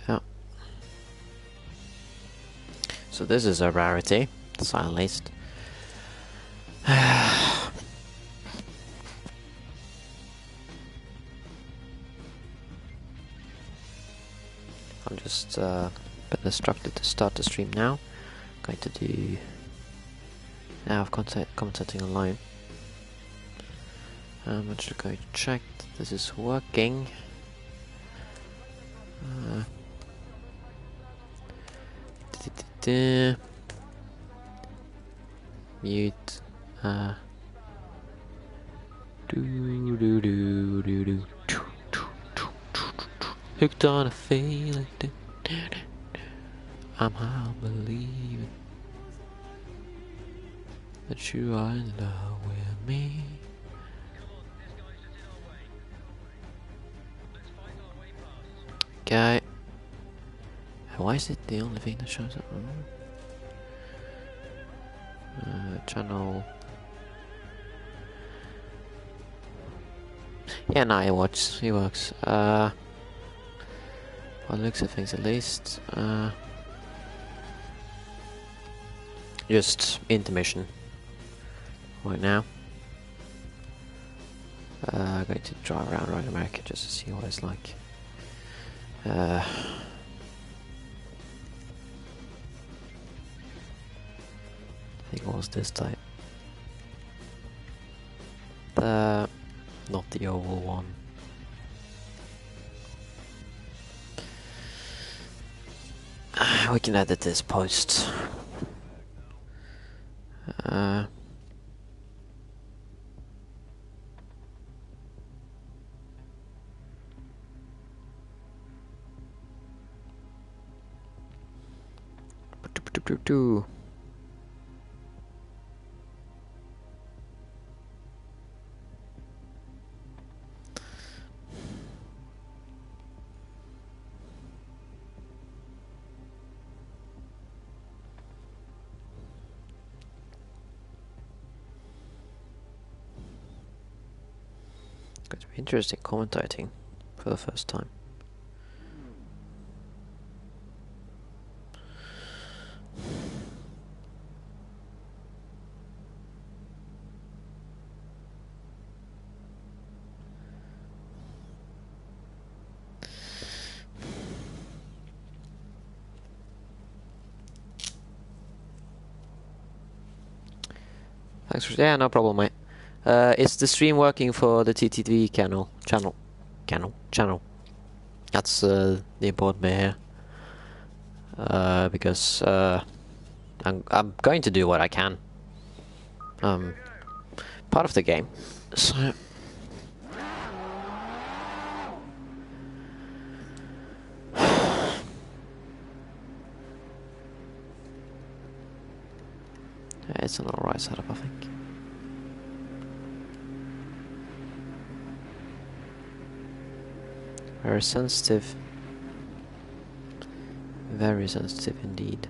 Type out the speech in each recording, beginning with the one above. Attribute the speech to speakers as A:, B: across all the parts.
A: Yeah. So this is a rarity, to say the least. I'm just been instructed to start the stream now. Going to do now of commentating alone. I'm just going to check that this is working. Mute. Hooked on a feeling. I'm how believing that you are in love with me. Okay. Why is it the only thing that shows up? Channel. Yeah, no, it works. It works. By the looks of things, at least. Just intermission right now. Going to drive around Road America just to see what it's like. I think it was this type. Not the oval one. We can edit this post. Going to be interesting commentating for the first time. Thanks for no problem, mate. Is the stream working for the TTV channel? That's the important bit here. Because I'm going to do what I can. Part of the game. So it's an alright setup, I think. Very sensitive. Very sensitive indeed.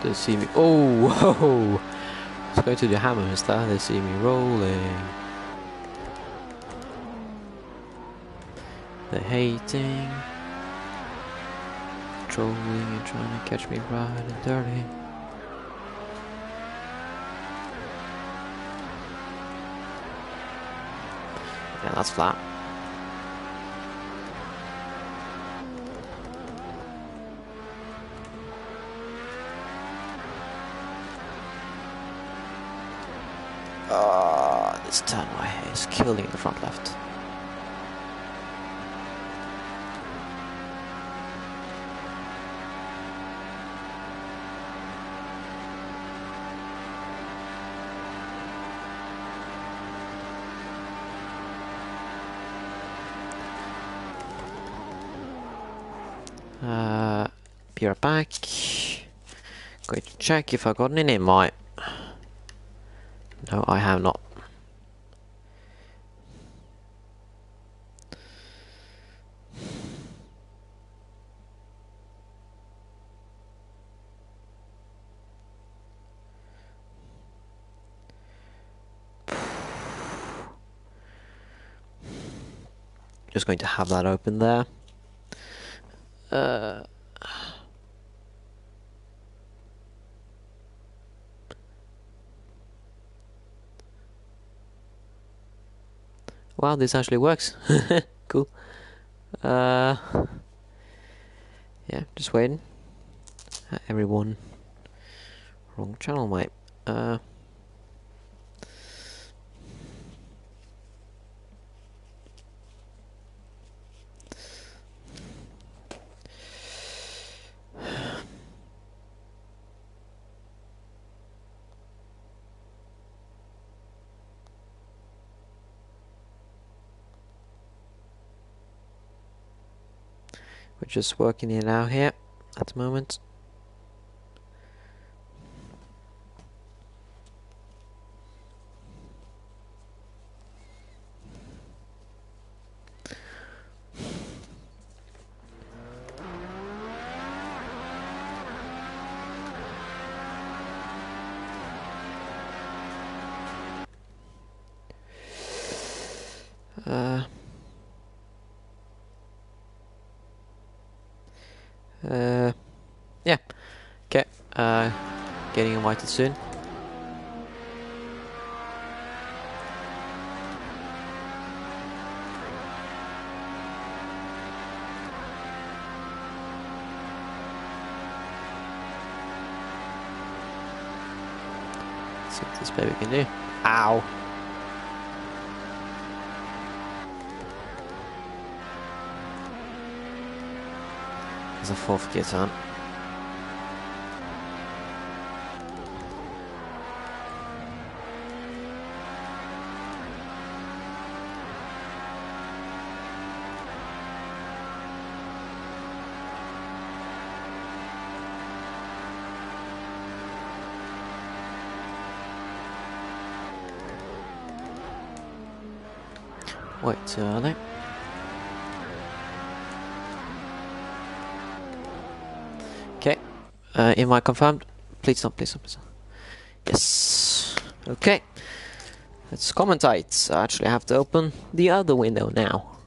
A: They see me. Oh, whoa! Let's go to the hammers there. They see me rolling. They're hating, trolling, and trying to catch me right and dirty. Yeah, that's flat. This turn right here is killing the front left. Be right back. Going to check if I got an invite. No, I have not. Just going to have that open there. Wow, this actually works. Cool. Yeah, just waiting. Everyone. Wrong channel, mate. We're just working it out here at the moment. Yeah. Okay. Getting invited soon. Let's see what this baby can do. Ow. There's a fourth gear turn. Wait, too early. Okay. Invite confirmed. Please don't, please don't, please don't. Yes. Okay. Let's commentate. I actually have to open the other window now.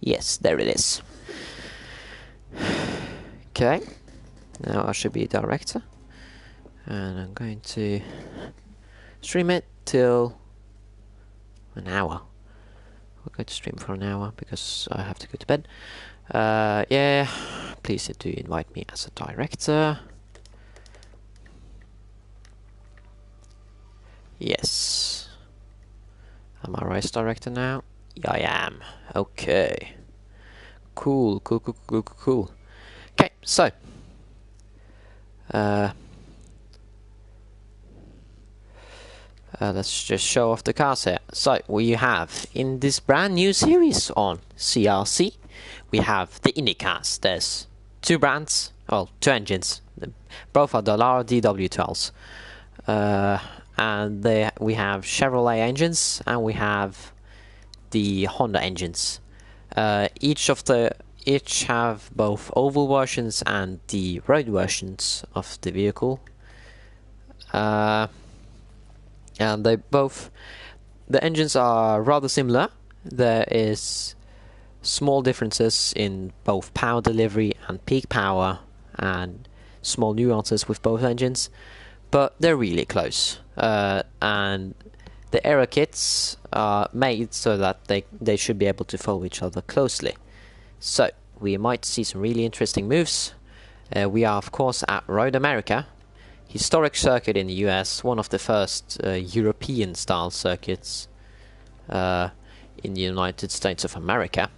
A: Yes, there it is. Okay. Now I should be a director. And I'm going to stream it till an hour. We're going to stream for an hour because I have to go to bed. Yeah, please do invite me as a director. Yes. Am I race director now? Yeah, I am. Okay. Cool, cool, cool, cool, cool, cool. Okay, so. Let's just show off the cars here. So, we have in this brand new series on CRC, we have the IndyCars. There's two brands, well, two engines. Both are Dallara DW12s. And we have Chevrolet engines and we have the Honda engines. Each have both oval versions and the road versions of the vehicle. And the engines are rather similar. There is small differences in both power delivery and peak power, and small nuances with both engines, but they're really close. And the aero kits are made so that they should be able to follow each other closely. So we might see some really interesting moves. We are of course at Road America, historic circuit in the US, one of the first European style circuits in the United States of America.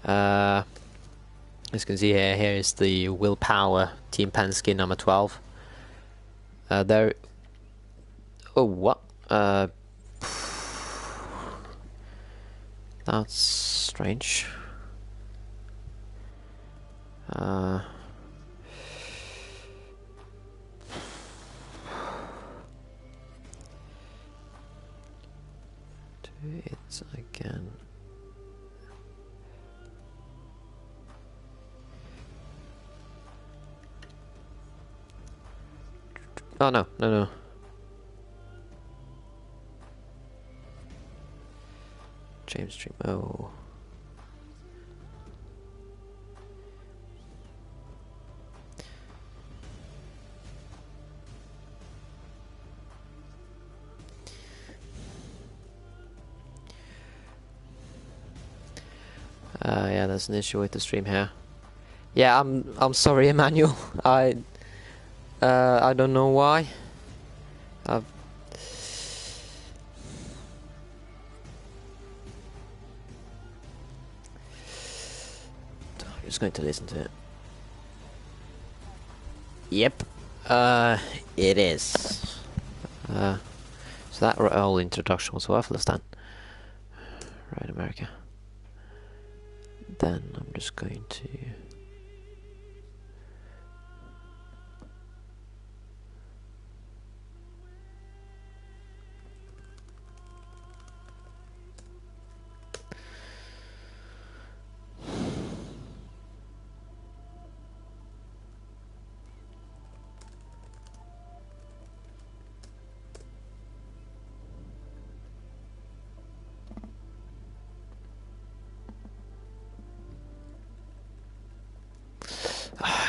A: As you can see here is the Willpower Team Penske number 12. There. Oh, what? That's strange. Do it again. Oh no, no. James Stream. Oh. Yeah, there's an issue with the stream here. Yeah, I'm sorry, Emmanuel. I don't know why. I'm just going to listen to it. Yep. It is. So that whole introduction was worthless then. Right, America. Then I'm just going to...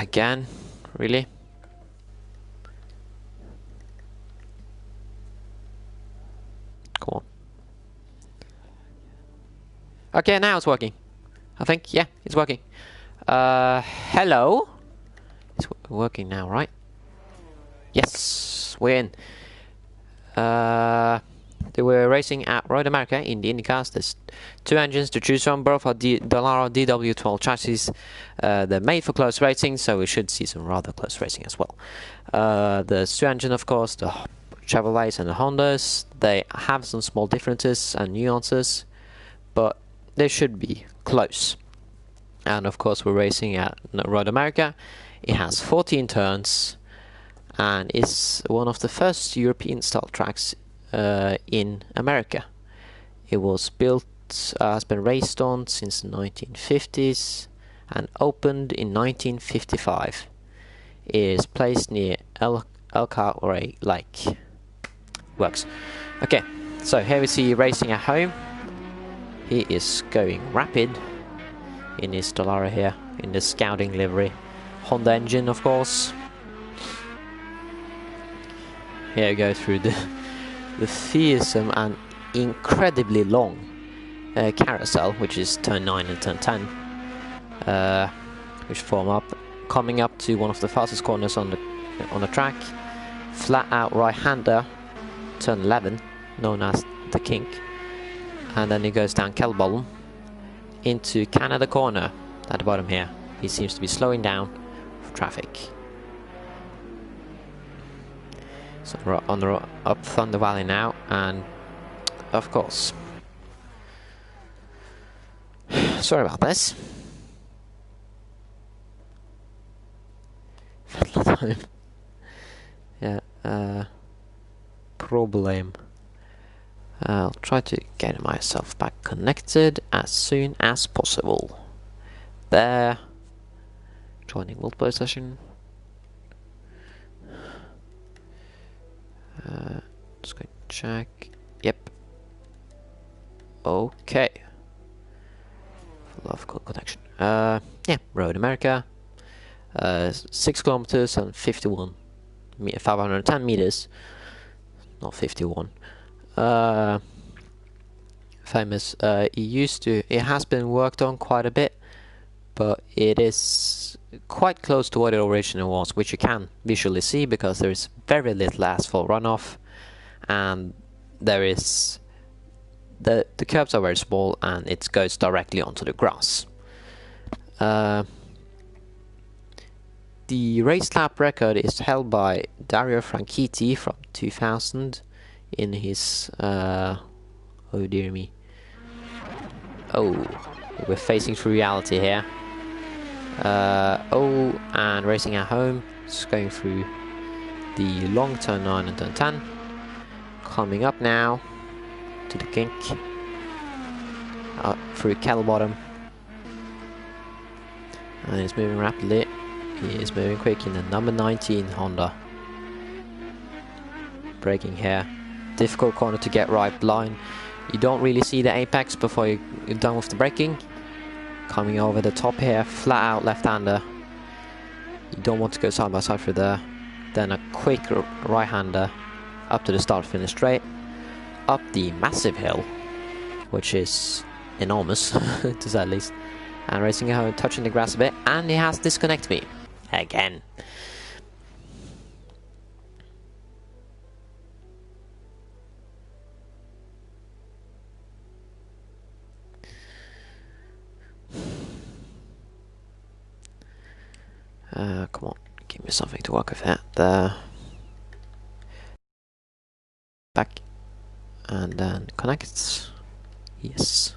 A: Again? Really? Come on. Okay, now it's working. I think, yeah, it's working. Hello? It's working now, right? Yes, we're in. They were racing at Road America in the IndyCars. There's two engines to choose from. Both are Dallara DW12 chassis. They're made for close racing, so we should see some rather close racing as well. There's two engines, of course, the Chevrolets and the Hondas. They have some small differences and nuances, but they should be close. And of course, we're racing at Road America. It has 14 turns and is one of the first European-style tracks in America. It was built, has been raced on since the 1950s and opened in 1955. It is placed near Elkhart Lake. Works. Okay, so here we see racing at home. He is going rapid in his Dallara here, in the scouting livery. Honda engine, of course. Here we go through the fearsome and incredibly long carousel, which is turn 9 and turn 10, which form up, coming up to one of the fastest corners on the track. Flat out right-hander, turn 11, known as the kink, and then he goes down Kelbollen into Canada corner at the bottom here. He seems to be slowing down for traffic. So we're on the up Thunder Valley now, and of course, sorry about this. Yeah, problem. I'll try to get myself back connected as soon as possible. There, joining multiplayer session. Just going to check. Yep. Okay. Love connection. Yeah, Road America. 6 kilometers and 510 meters. Not 51. Famous. It has been worked on quite a bit, but it is quite close to what it originally was, which you can visually see because there is very little asphalt runoff, and there is the curbs are very small, and it goes directly onto the grass. The race lap record is held by Dario Franchitti from 2000 in his oh dear me. Oh, we're facing through reality here. Oh, and racing at home, just going through the long turn 9 and turn 10. Coming up now to the kink, up through kettle bottom, and he's moving rapidly. He is moving quick in the number 19 Honda. Braking here, difficult corner to get right, blind. You don't really see the apex before you're done with the braking. Coming over the top here, flat out left-hander. You don't want to go side by side through there. Then a quick right-hander up to the start finish straight, up the massive hill, which is enormous to say the least, and racing at home, touching the grass a bit, and he has disconnected me again. Come on, give me something to work with there. Back, and then connect. Yes.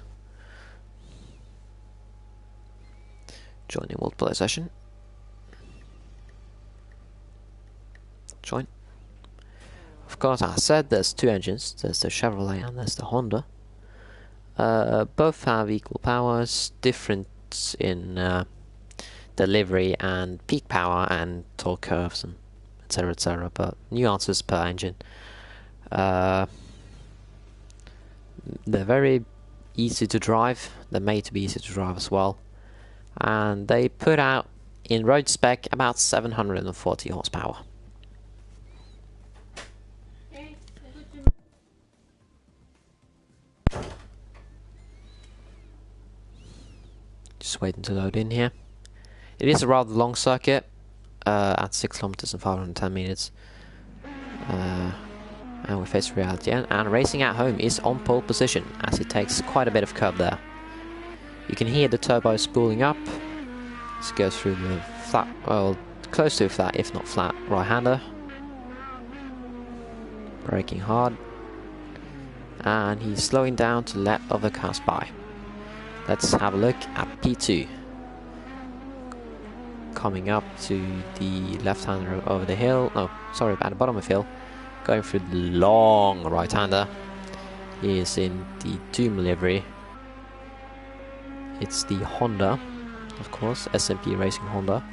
A: Joining multiplayer session. Join. Of course, I said there's two engines. There's the Chevrolet and there's the Honda. Both have equal powers, difference in delivery and peak power and torque curves and etc, but nuances per engine. They're very easy to drive. They're made to be easy to drive as well, and they put out in road spec about 740 horsepower. Just waiting to load in here. It is a rather long circuit, at 6 kilometers and 510 meters. And we face reality, and racing at home is on pole position as it takes quite a bit of curb there. You can hear the turbo spooling up. This goes through the flat, well, close to flat, if not flat, right-hander. Braking hard, and he's slowing down to let other cars by. Let's have a look at P2. Coming up to the left-hander over the hill. No, sorry, at the bottom of the hill. Going through the long right-hander. He is in the Doom livery. It's the Honda, of course, SMP Racing Honda.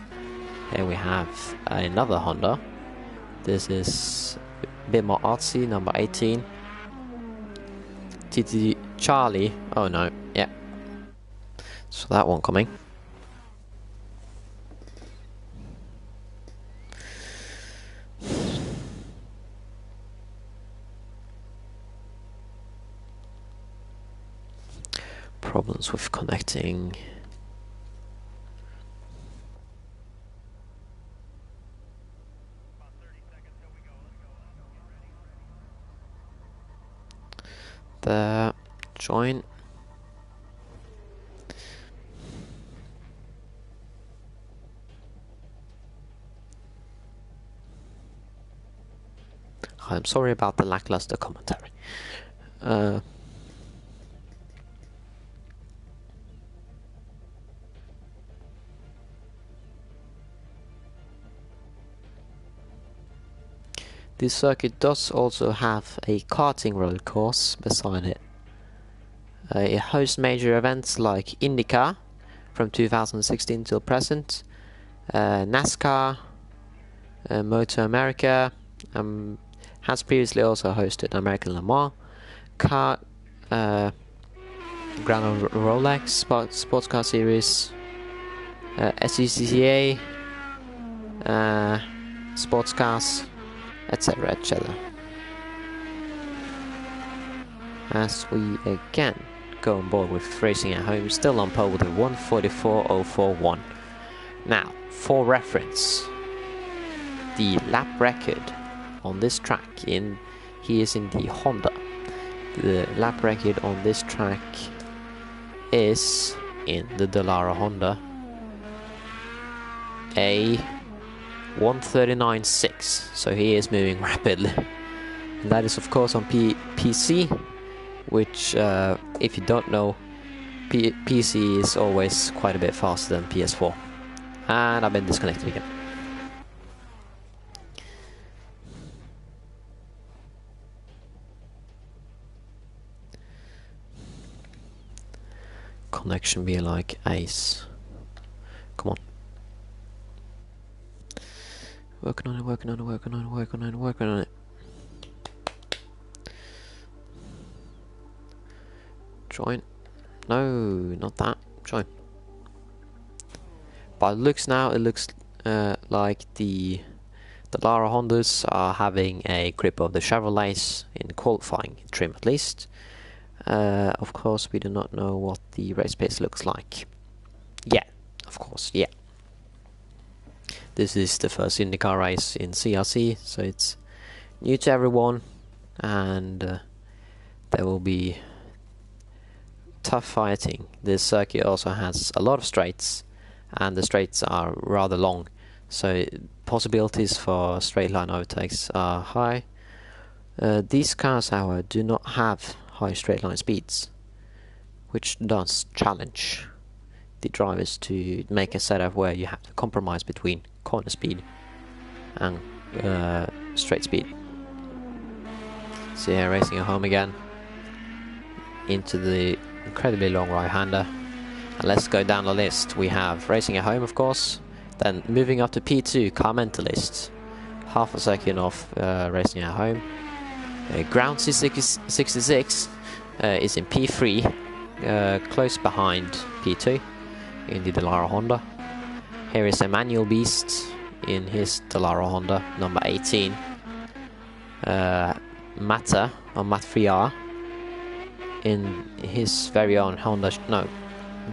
A: Here we have another Honda. This is a bit more artsy, number 18. TT Charlie. Oh no, yeah. So that one coming. Problems with connecting. There, join. I'm sorry about the lackluster commentary. This circuit does also have a karting road course beside it. It hosts major events like IndyCar from 2016 till present, NASCAR, Motor America, has previously also hosted American Le Mans, Grand Rolex Sports Car Series, SCCA, sports cars, etc, etc. As we again go on board with racing at home, still on pole with a 1:44.041. Now, for reference, the lap record on this track, he is in the Honda. The lap record on this track is in the Dallara Honda a 1:39.6, so he is moving rapidly. And that is of course on PC, which if you don't know, PC is always quite a bit faster than PS4. And I've been disconnected again. Connection be like ace. Come on. Working on it, working on it, working on it, working on it, working on it. Join. No, not that. Join. By the looks now, it looks like the Lara Hondas are having a grip of the Chevrolets in qualifying trim at least. Of course, we do not know what the race pace looks like. Yeah, of course, yeah. This is the first IndyCar race in CRC, so it's new to everyone, and there will be tough fighting. This circuit also has a lot of straights, and the straights are rather long, so possibilities for straight line overtakes are high. These cars, however, do not have high straight line speeds, which does challenge the drivers to make a setup where you have to compromise between corner speed and straight speed. So yeah, racing at home again into the incredibly long right-hander. And let's go down the list. We have racing at home, of course, then moving up to P2, car mentalist, half a second off racing at home. Ground C66 is in P3, close behind P2 in the Dallara Honda. Here is Emmanuel Beast in his Dallara Honda, number 18. Matt Friar in his very own Honda,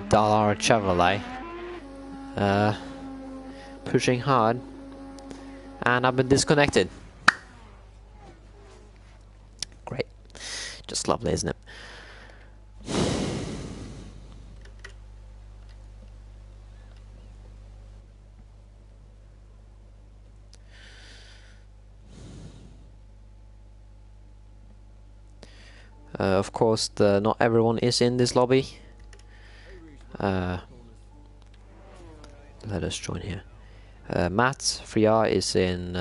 A: Dallara Chevrolet. Pushing hard, and I've been disconnected. Great. Just lovely, isn't it? Of course, not everyone is in this lobby. Let us join here. Matt Friar is in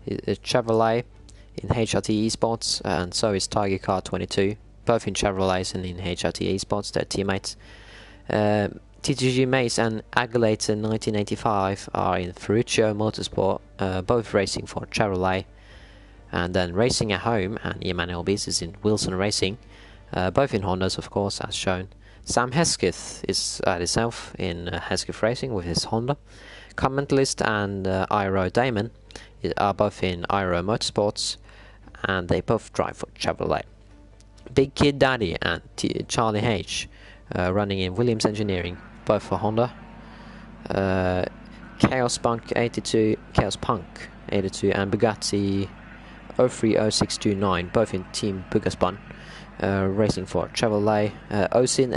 A: Chevrolet in HRT Esports, and so is Tiger Car 22, both in Chevrolets and in HRT Esports, their teammates. TTG Mace and Agulator 1985 are in Ferruccio Motorsport, both racing for Chevrolet. And then racing at home, and Emmanuel Beast is in Wilson Racing, both in Hondas, of course, as shown. Sam Hesketh is at himself in Hesketh Racing with his Honda. Commentalist and Iro Damon are both in Iro Motorsports, and they both drive for Chevrolet. Big Kid Daddy and Charlie H running in Williams Engineering, both for Honda. Chaos Punk 82 and Bugatti 030629, both in Team Bugaspun, racing for Chevrolet. Oisin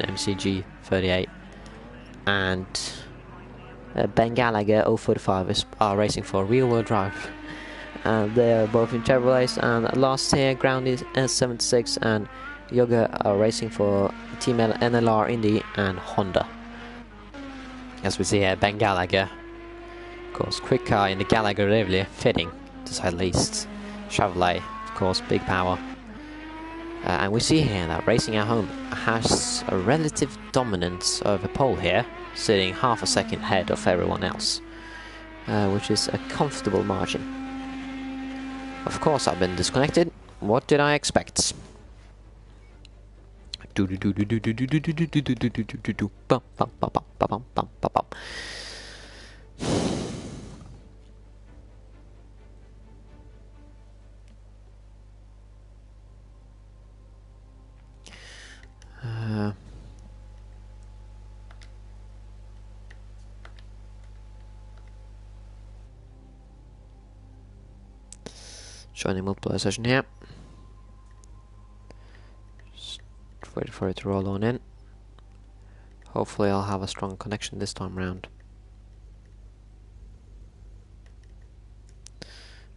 A: MCG 38 and Ben Gallagher 045 are racing for Real World Drive. They are both in Chevrolets. And last here, Ground is S76 and Yoga are racing for Team NLR Indy and Honda. As we see here, Ben Gallagher, of course, quick car in the Gallagher livery, fitting to say the least. Chevrolet, of course, big power. And we see here that racing at home has a relative dominance over pole here, sitting half a second ahead of everyone else, which is a comfortable margin. Of course, I've been disconnected. What did I expect? Joining multiplayer session here. Just wait for it to roll on in. Hopefully I'll have a strong connection this time round.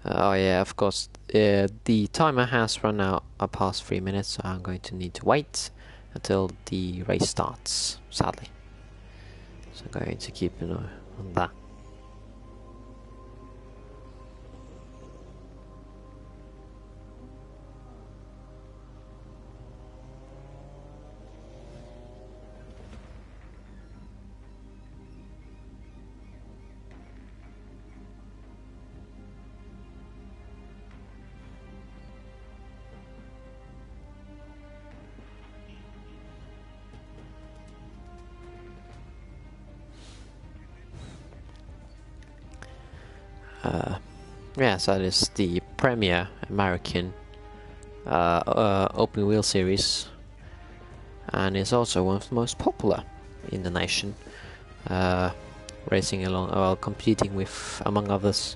A: Oh yeah, of course, the timer has run out past 3 minutes, so I'm going to need to wait until the race starts, sadly. So I'm going to keep an eye on that. Yeah, so that is the premier American open wheel series, and it's also one of the most popular in the nation. Racing along, well, competing with, among others,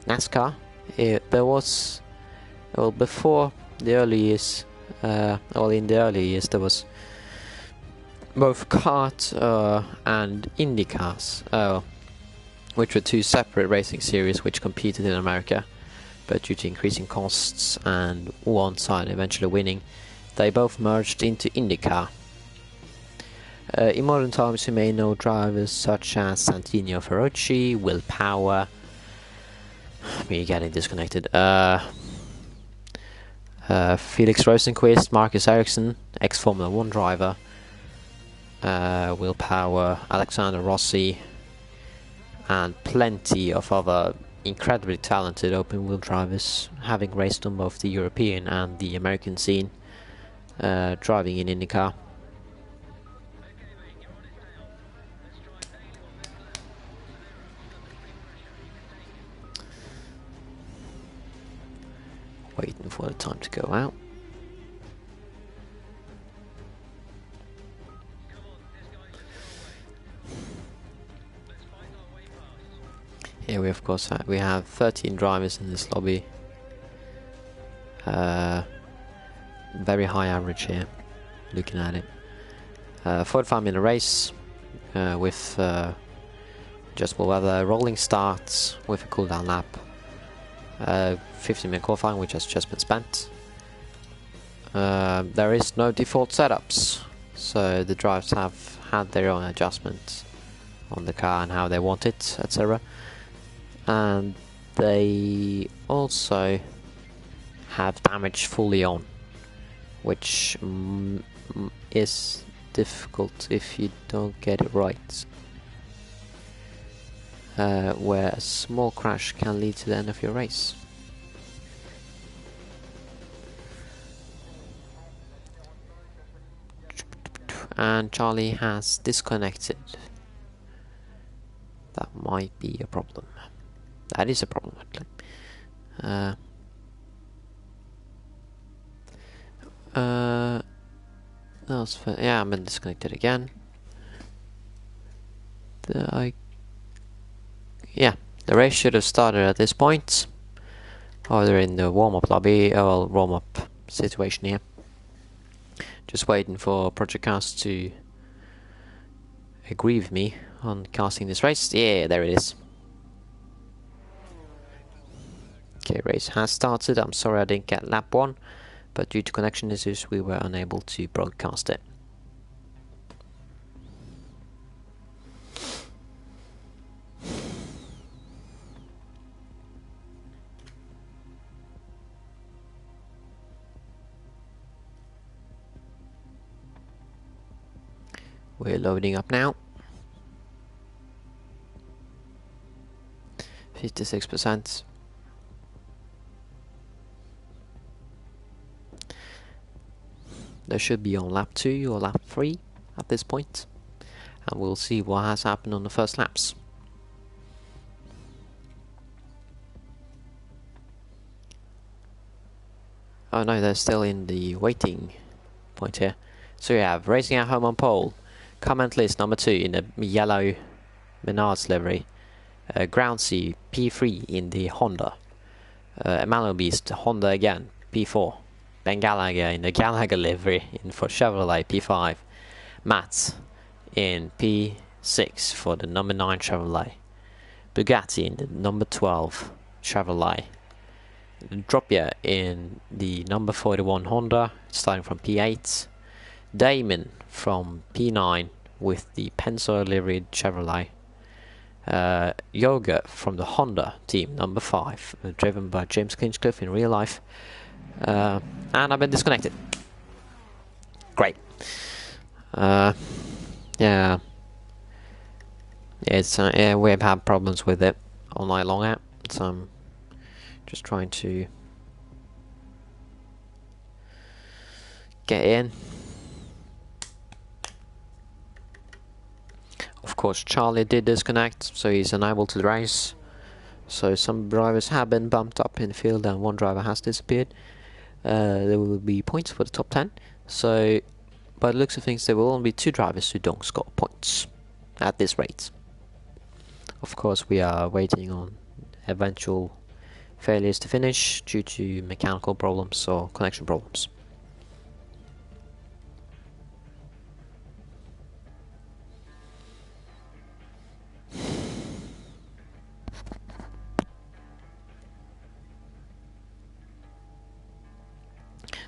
A: NASCAR. There was, well, before the early years, in the early years, there was both kart and indycars, which were two separate racing series which competed in America, but due to increasing costs and one side eventually winning, they both merged into IndyCar. In modern times you may know drivers such as Santino Ferrucci, Will Power, me getting disconnected, Felix Rosenqvist, Marcus Ericsson, ex-Formula 1 driver, Will Power, Alexander Rossi, and plenty of other incredibly talented open wheel drivers, having raced on both the European and the American scene, driving in IndyCar. Waiting for the time to go out. Here we of course we have 13 drivers in this lobby. Very high average here, looking at it. 45-minute race with adjustable weather, rolling starts with a cooldown lap. 15-minute qualifying, which has just been spent. There is no default setups, so the drivers have had their own adjustments on the car and how they want it, etc. And they also have damage fully on, which is difficult if you don't get it right. Where a small crash can lead to the end of your race. And Charlie has disconnected. That might be a problem. That is a problem, actually. Yeah, I've been disconnected again. Yeah, the race should have started at this point. Either in the warm-up lobby, or warm-up situation here. Just waiting for Project Cast to agree with me on casting this race. Yeah, there it is. Okay, race has started. I'm sorry I didn't get lap 1, but due to connection issues we were unable to broadcast it. We're loading up now. 56%. They should be on lap 2 or lap 3 at this point, and we'll see what has happened on the first laps. Oh no, they're still in the waiting point here. So we have Racing at Home on pole, comment list number 2 in the yellow Menards livery, Groundsea P3 in the Honda, Emmanuel Beast Honda again P4, Ben Gallagher in the Gallagher livery for Chevrolet P5, Matt in P6 for the number 9 Chevrolet, Bugatti in the number 12 Chevrolet, Dropia in the number 41 Honda starting from P8, Damon from P9 with the Pensor livery Chevrolet. Yoga from the Honda team, number 5, driven by James Clinchcliffe in real life. And I've been disconnected. Great. Yeah. It's we've had problems with it all night long out, so I'm just trying to get in. Of course, Charlie did disconnect, so he's unable to race. So some drivers have been bumped up in the field, and one driver has disappeared. There will be points for the top 10. So, by the looks of things, there will only be 2 drivers who don't score points at this rate. Of course, we are waiting on eventual failures to finish due to mechanical problems or connection problems.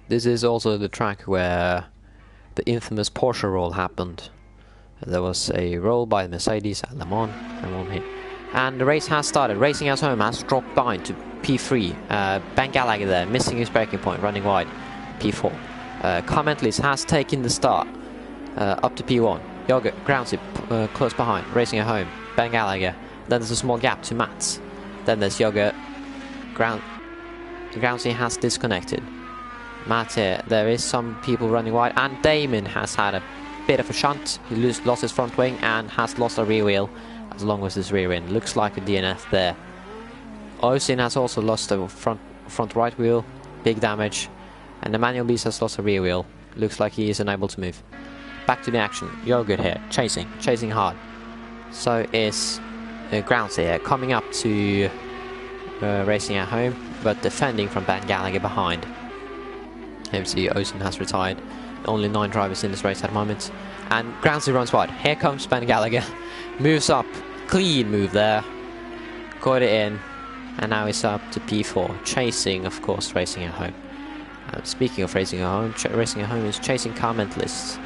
A: This is also the track where the infamous Porsche roll happened. There was a roll by Mercedes at Le Mans, and the race has started. Racing as Home has dropped behind to P3. Ben Gallagher there, missing his braking point, running wide, P4. Carmentlis has taken the start up to P1. Yoga, Groundsy close behind, racing at Home, Ben Gallagher. Then there's a small gap to Mats. Then there's Yoga. Groundsy has disconnected. Matt here, there is some people running wide, and Damon has had a bit of a shunt. He lost his front wing and has lost a rear wheel as long as his rear end. Looks like a DNF there. Oisin has also lost a front right wheel, big damage, and Emmanuel Beast has lost a rear wheel. Looks like he is unable to move. Back to the action. Yogurt here, chasing hard. So is Grounds here, coming up to racing at Home, but defending from Ben Gallagher behind. MC Osen has retired. Only 9 drivers in this race at the moment. And Groundsy runs wide. Here comes Ben Gallagher. Moves up. Clean move there. Got it in. And now he's up to P4. Chasing, of course, racing at Home. Speaking of racing at Home, racing at Home is chasing Carmentalists.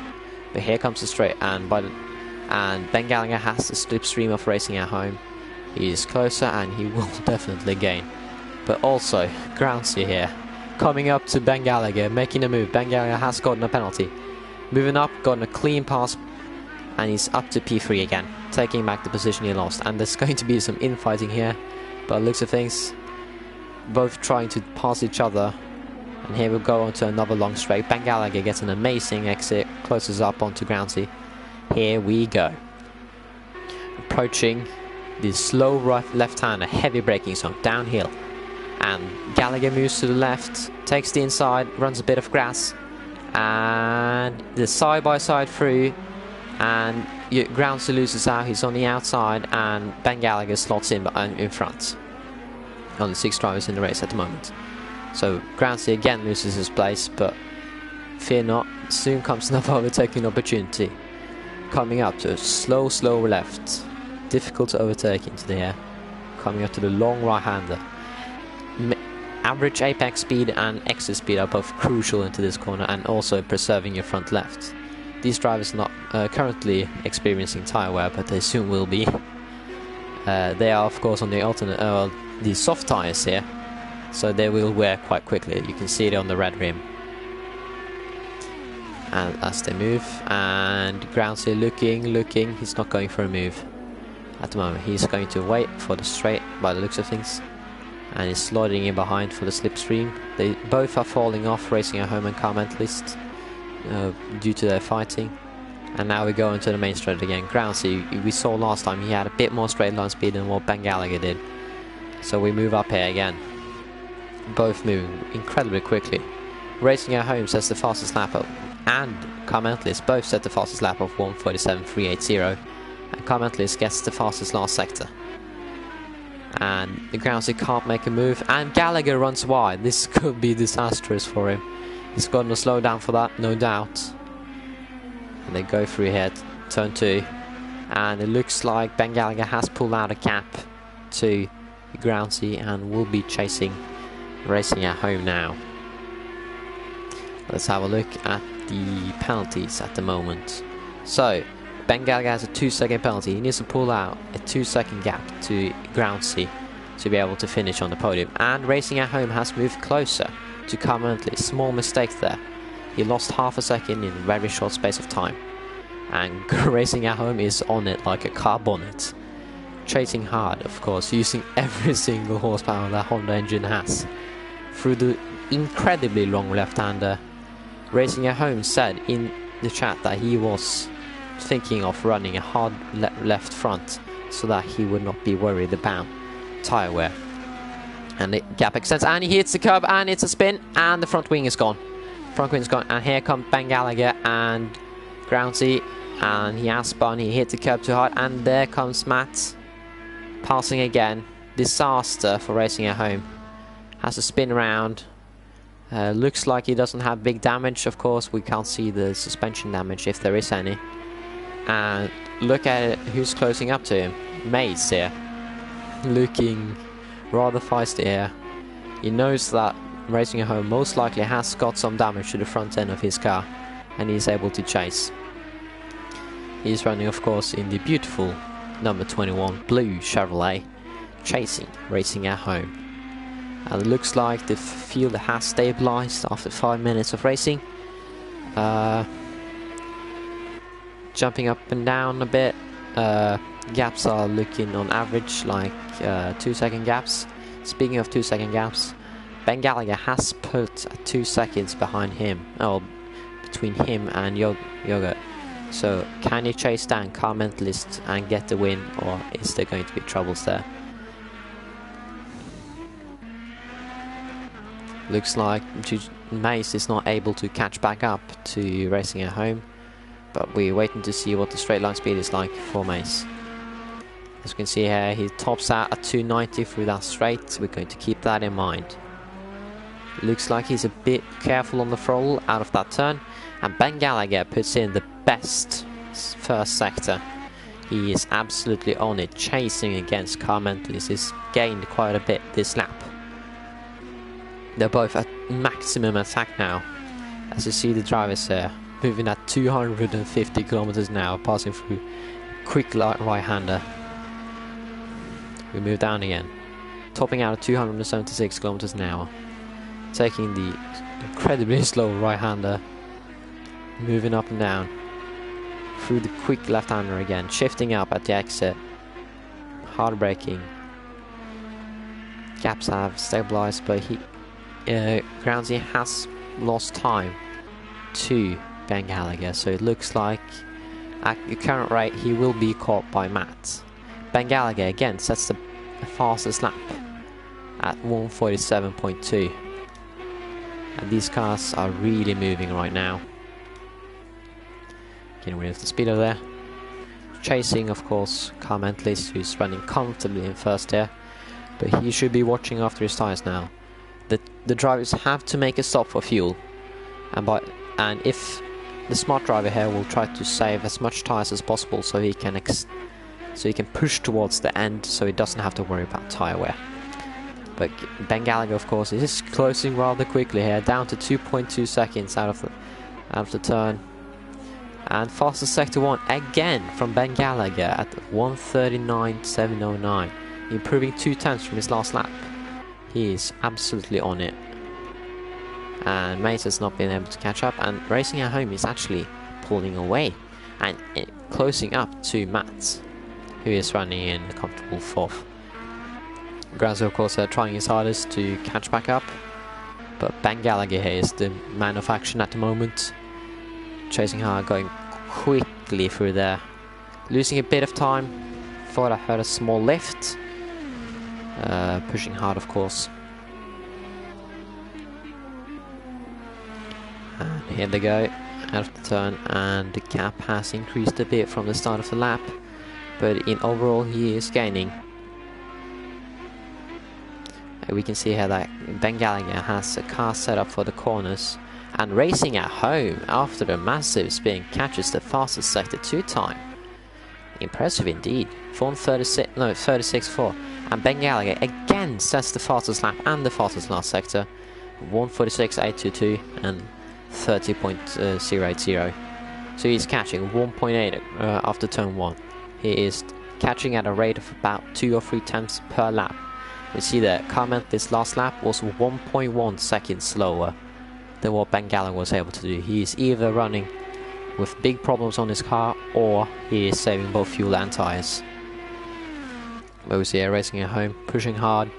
A: But here comes the straight. And Ben Gallagher has the slipstream of racing at Home. He is closer and he will definitely gain. But also, Groundsy here, coming up to Ben Gallagher, making a move. Ben Gallagher has gotten a penalty. Moving up, gotten a clean pass, and he's up to P3 again, taking back the position he lost. And there's going to be some infighting here, but looks of things, both trying to pass each other. And here we'll go on to another long straight. Ben Gallagher gets an amazing exit, closes up onto Groundsy. Here we go. Approaching the slow left-hander, heavy braking zone, downhill. And Gallagher moves to the left, takes the inside, runs a bit of grass, and the side-by-side through, and Groundsy loses out. He's on the outside, and Ben Gallagher slots in front. Only 6 drivers in the race at the moment. So Groundsy again loses his place, but fear not, soon comes another overtaking opportunity. Coming up to a slow left, difficult to overtake into the air. Coming up to the long right-hander. Average apex speed and exit speed are both crucial into this corner, and also preserving your front left. These drivers are not currently experiencing tyre wear, but they soon will be. They are of course on the alternate, the soft tyres here, so they will wear quite quickly. You can see it on the red rim. And as they move, and Groundsy looking, he's not going for a move at the moment. He's going to wait for the straight by the looks of things. And he's sliding in behind for the slipstream. They both are falling off, racing at Home and Carmentalist, due to their fighting. And now we go into the main straight again. Groundsy, we saw last time, he had a bit more straight line speed than what Ben Gallagher did. So we move up here again. Both moving incredibly quickly. Racing at Home sets the fastest lap up, and Carmentalist both set the fastest lap of 1:47.380. And Carmentalist gets the fastest last sector. And the Groundsy can't make a move, and Gallagher runs wide. This could be disastrous for him. He's gotten a slow down for that, no doubt. And they go through here, turn 2, and it looks like Ben Gallagher has pulled out a gap to Groundsy and will be chasing, racing at Home now. Let's have a look at the penalties at the moment. So, Ben Gallagher has a 2-second penalty. He needs to pull out a 2-second gap to Groundsy to be able to finish on the podium. And Racing at Home has moved closer to Carmently. Small mistake there. He lost half a second in a very short space of time. And Racing at Home is on it like a car bonnet. Chasing hard, of course, using every single horsepower that Honda engine has. Through the incredibly long left-hander. Racing at Home said in the chat that he was thinking of running a hard left front so that he would not be worried about tyre wear. And the gap extends, and he hits the curb, and it's a spin, and the front wing is gone. Front wing is gone, and here come Ben Gallagher and Groundsy, and he has spun, he hit the curb too hard, and there comes Matt passing again. Disaster for Racing at Home. Has to spin around. Looks like he doesn't have big damage. Of course, we can't see the suspension damage if there is any. And look at it, who's closing up to him. Mays here, looking rather feisty here. He knows that Racing at Home most likely has got some damage to the front end of his car, and he's able to chase. He's running, of course, in the beautiful number 21 blue Chevrolet, chasing Racing at Home. And it looks like the field has stabilized after 5 minutes of racing. Jumping up and down a bit. Gaps are looking on average like 2-second gaps. Speaking of 2-second gaps, Ben Gallagher has put 2 seconds behind him, or between him and Yoga. So can he chase down Car Mentalist and get the win, or is there going to be troubles there? Looks like Mace is not able to catch back up to Racing at Home, but we're waiting to see what the straight line speed is like for Mace. As you can see here, he tops out at 290 through that straight. We're going to keep that in mind. Looks like he's a bit careful on the throttle out of that turn, and Ben Gallagher puts in the best first sector. He is absolutely on it, chasing against Car Mentalist. He's gained quite a bit this lap. They're both at maximum attack now. As you see the drivers here, moving at 250 kilometers an hour, passing through quick right-hander. We move down again, topping out at 276 kilometers an hour. Taking the incredibly slow right-hander, moving up and down through the quick left-hander again, shifting up at the exit, hard braking. Gaps have stabilized, but Groundsy has lost time to Ben Gallagher, so it looks like at the current rate he will be caught by Matt. Ben Gallagher again sets the fastest lap at 147.2. And these cars are really moving right now. Getting rid of the speedo there. Chasing, of course, Car Mentalist, who's running comfortably in first here, but he should be watching after his tyres now. The drivers have to make a stop for fuel, and if the smart driver here will try to save as much tyres as possible, so he can push towards the end, so he doesn't have to worry about tyre wear. But Ben Gallagher, of course, is closing rather quickly here, down to 2.2 seconds out of the turn. And fastest sector 1 again from Ben Gallagher at 1:39.709, improving 2/10 from his last lap. He is absolutely on it. And Mace has not been able to catch up, and Racing at Home is actually pulling away and closing up to Matt, who is running in a comfortable 4th. Groundsy, of course, trying his hardest to catch back up, but Ben Gallagher here is the man of action at the moment. Chasing hard, going quickly through there. Losing a bit of time. Thought I heard a small lift. Pushing hard, of course. And here they go, out of the turn, and the gap has increased a bit from the start of the lap, but in overall he is gaining. We can see here that Ben Gallagher has a car set up for the corners, and Racing at Home, after a massive spin, catches the fastest sector 2 time. Impressive indeed. 36.4. And Ben Gallagher again sets the fastest lap and the fastest last sector. 1:46.822 and 30.080. So he's catching 1.8 after turn 1. He is catching at a rate of about 2 or 3 times per lap. You see that comment this last lap was 1.1 seconds slower than what Ben Gallagher was able to do. He is either running with big problems on his car, or he is saving both fuel and tires. But we see her racing at home, pushing hard.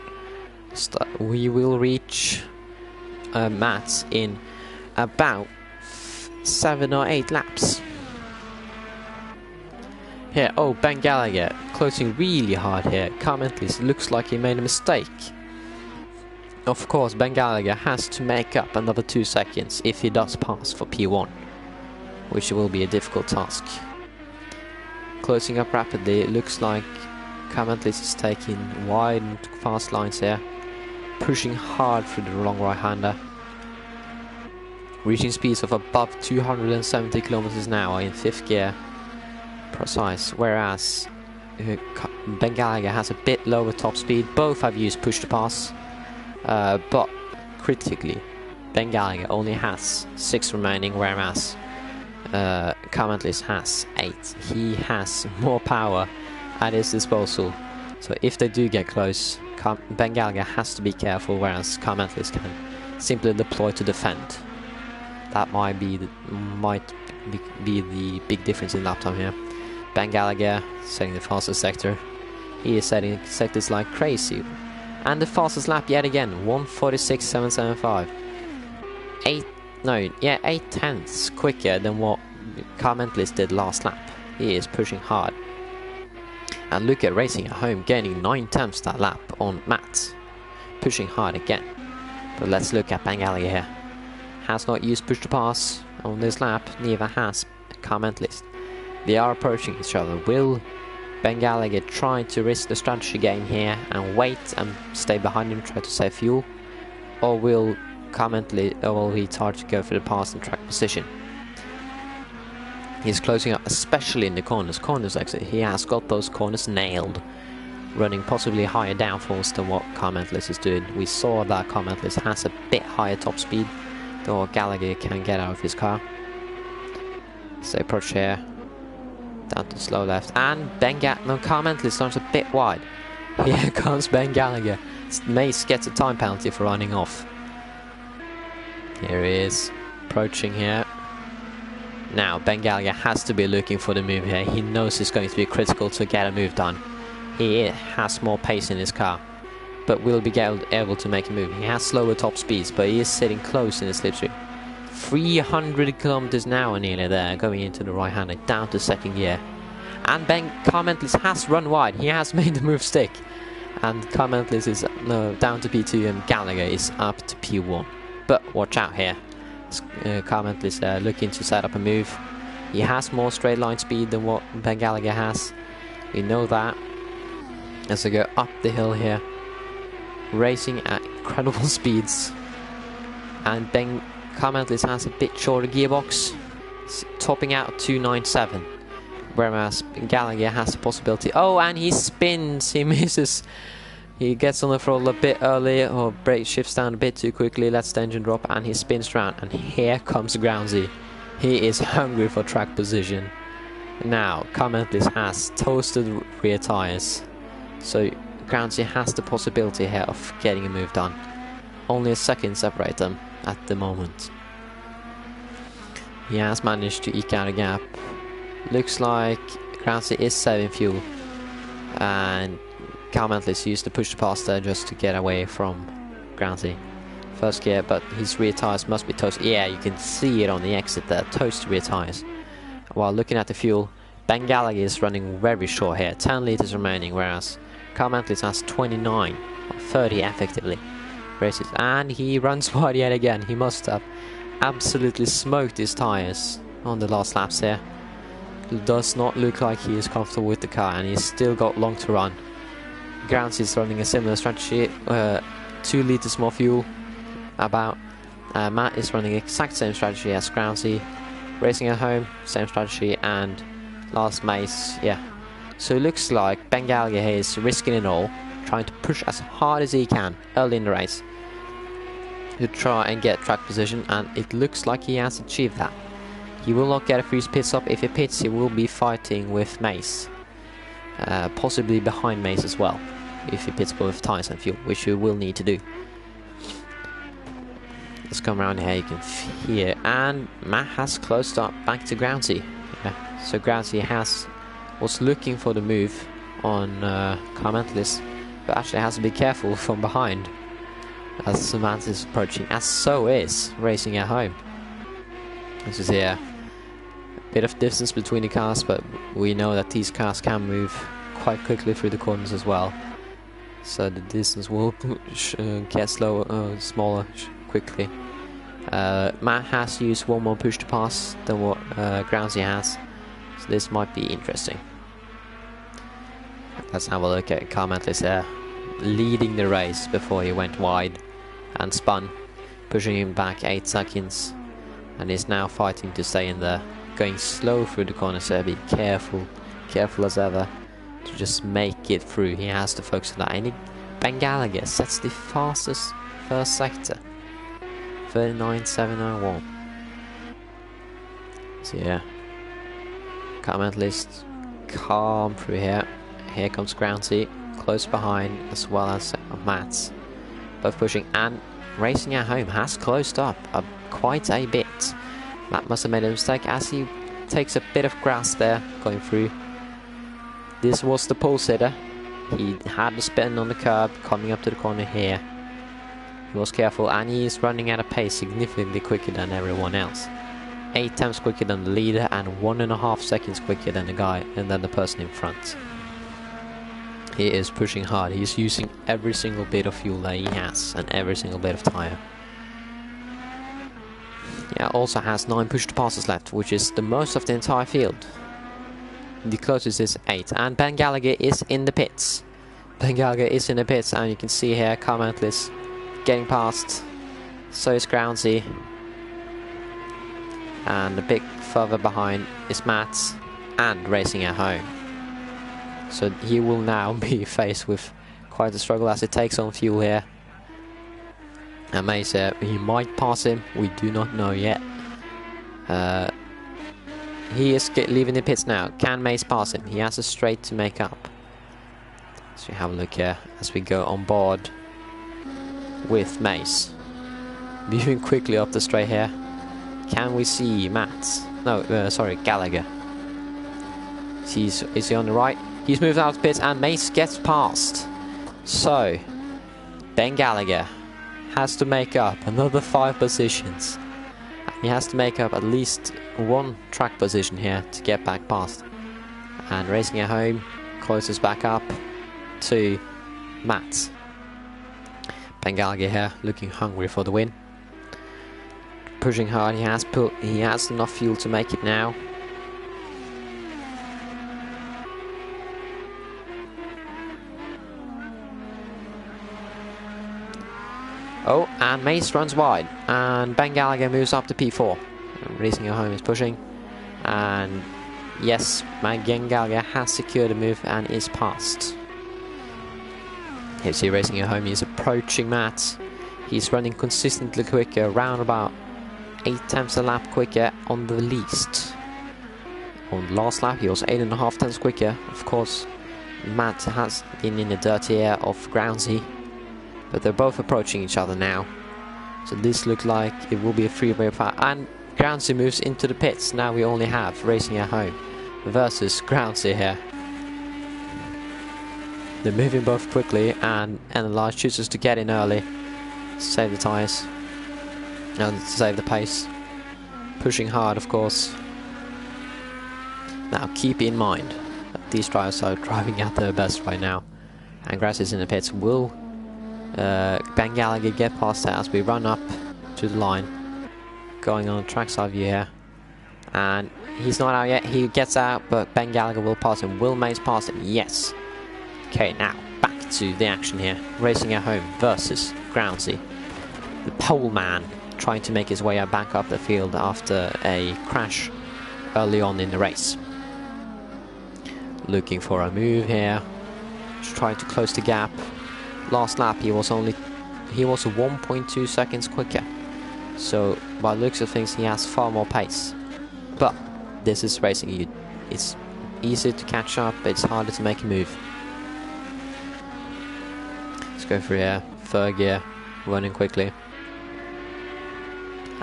A: We will reach Matt in about 7 or 8 laps. Here, oh, Ben Gallagher closing really hard here. Comment looks like he made a mistake. Of course, Ben Gallagher has to make up another 2 seconds if he does pass for P1, which will be a difficult task. Closing up rapidly, it looks like Comment is taking wide and fast lines here, pushing hard through the long right-hander, reaching speeds of above 270 kilometers an hour in 5th gear precise, whereas Ben Gallagher has a bit lower top speed. Both have used push to pass, but critically Ben Gallagher only has 6 remaining, whereas Comment has 8. He has more power at his disposal, so if they do get close, Ben Gallagher has to be careful, whereas Comment can simply deploy to defend. That might be the big difference in lap time here. Ben Gallagher setting the fastest sector. He is setting sectors like crazy. And the fastest lap yet again, 1:46.775. 8 tenths quicker than what Comment did last lap. He is pushing hard. And look at racing at home, gaining 9 tenths that lap on Matt. Pushing hard again. But let's look at Ben Gallagher here. Has not used push to pass on this lap, neither has Comment. They are approaching each other. Will Ben Gallagher try to risk the strategy game here and wait and stay behind him, try to save fuel? Or will he try to go for the pass and track position? He's closing up, especially in the corners exit. He has got those corners nailed, running possibly higher downforce than what Comment is doing. We saw that Comment has a bit higher top speed than what Gallagher can get out of his car. So approach here, down to slow left, and Comment starts a bit wide. Here comes Ben Gallagher. Mace gets a time penalty for running off. Here he is, approaching here. Now Ben Gallagher has to be looking for the move here. He knows it's going to be critical to get a move done. He has more pace in his car, but will be able to make a move. He has slower top speeds, but he is sitting close in the slipstream. 300 kilometers an hour nearly there, going into the right-hander, down to 2nd gear. And Ben Comment has run wide. He has made the move stick. And Comment is down to P2 and Gallagher is up to P1. But watch out here. Comment is looking to set up a move. He has more straight line speed than what Ben Gallagher has. We know that. As they go up the hill here, racing at incredible speeds. And Ben Comment has a bit shorter gearbox, topping out at 297, whereas Gallagher has the possibility. Oh, and he spins, he misses. He gets on the throttle a bit early, or brake shifts down a bit too quickly, lets the engine drop, and he spins around. And here comes Groundsy. He is hungry for track position. Now, Comment has toasted rear tires, so Groundsy has the possibility here of getting a move done. Only a second separate them at the moment. He has managed to eke out a gap. Looks like Groundsy is saving fuel, and Comment used to push the pass there just to get away from Groundsy. 1st gear, but his rear tires must be toasted. Yeah, you can see it on the exit there, toasted rear tires. While looking at the fuel, Ben Gallagher is running very short here, 10 liters remaining, whereas Comment has 29, 30 effectively. Races, and he runs wide yet again. He must have absolutely smoked his tires on the last laps here. It does not look like he is comfortable with the car, and he's still got long to run. Grounds is running a similar strategy, 2 liters more fuel about. Matt is running the exact same strategy as Groundsy. Racing at home, same strategy, and last Mace, yeah. So it looks like Ben Gallagher here is risking it all, trying to push as hard as he can early in the race to try and get track position, and it looks like he has achieved that. He will not get a free pit stop. If he pits, he will be fighting with Mace. Possibly behind Mace as well, if he pits both tyres and fuel, which you will need to do. Let's come around here, you can hear, and Matt has closed up back to Groundsy. Yeah, so Groundsy was looking for the move on Carmentless, but actually has to be careful from behind as Samantha is approaching, as so is Racing at Home. This is here. Bit of distance between the cars, but we know that these cars can move quite quickly through the corners as well, so the distance will get smaller quickly. Matt has used one more push to pass than what Groundsy has, so this might be interesting. Let's have a look at Carmentless there, leading the race before he went wide and spun, pushing him back 8 seconds, and is now fighting to stay in there. Going slow through the corner, so be careful as ever to just make it through. He has to focus on that. And Ben Gallagher sets the fastest first sector, 39.701. So yeah, Carmentless calm through here. Here comes Groundsy, close behind, as well as Mats, both pushing, and Racing at Home has closed up quite a bit. Matt must have made a mistake as he takes a bit of grass there going through. This was the pole sitter. He had the spin on the curb coming up to the corner here. He was careful, and he is running at a pace significantly quicker than everyone else. 8 times quicker than the leader and 1.5 seconds quicker than the guy and then the person in front. He is pushing hard. He's using every single bit of fuel that he has and every single bit of tyre. Yeah, also has 9 push to passes left, which is the most of the entire field. The closest is 8, and Ben Gallagher is in the pits. Ben Gallagher is in the pits, and you can see here Carmentless getting past. So is Groundsy, and a bit further behind is Mats and Racing at Home. So he will now be faced with quite a struggle as it takes on fuel here. And Mace, he might pass him, we do not know yet. He is leaving the pits now. Can Mace pass him? He has a straight to make up. So have a look here as we go on board with Mace. Moving quickly up the straight here. Can we see Mats? No, sorry, Gallagher. Is he on the right? He's moved out of the pits and Mace gets past. So, Ben Gallagher has to make up another 5 positions. He has to make up at least 1 track position here to get back past. And Racing at Home closes back up to Mats. Ben Gallagher here looking hungry for the win. Pushing hard, he has enough fuel to make it now. Oh, and Mace runs wide, and Ben Gallagher moves up to P4. Racing at Home is pushing, and yes, Ben Gallagher has secured a move and is passed. Here you see Racing at Home, he's approaching Matt. He's running consistently quicker, around about 8 times a lap quicker on the least. On the last lap he was 8.5 times quicker. Of course, Matt has been in the dirty air of Groundsy, but they're both approaching each other now. So this looks like it will be a three-way fight. And Groundsy moves into the pits. Now we only have Racing at Home versus Groundsy here. They're moving both quickly, and Enlarge chooses to get in early, save the tyres, and save the pace. Pushing hard, of course. Now keep in mind that these drivers are driving at their best right now. And Grass is in the pits. Will Ben Gallagher get past that as we run up to the line? Going on trackside view here. And he's not out yet. He gets out, but Ben Gallagher will pass him. Will Mace pass him? Yes. Okay, now back to the action here. Racing at Home versus Groundsy. The pole man trying to make his way back up the field after a crash early on in the race. Looking for a move here. Just trying to close the gap. Last lap he was 1.2 seconds quicker. So by the looks of things he has far more pace. But this is racing. It's easier to catch up, it's harder to make a move. Let's go through here, third gear, running quickly.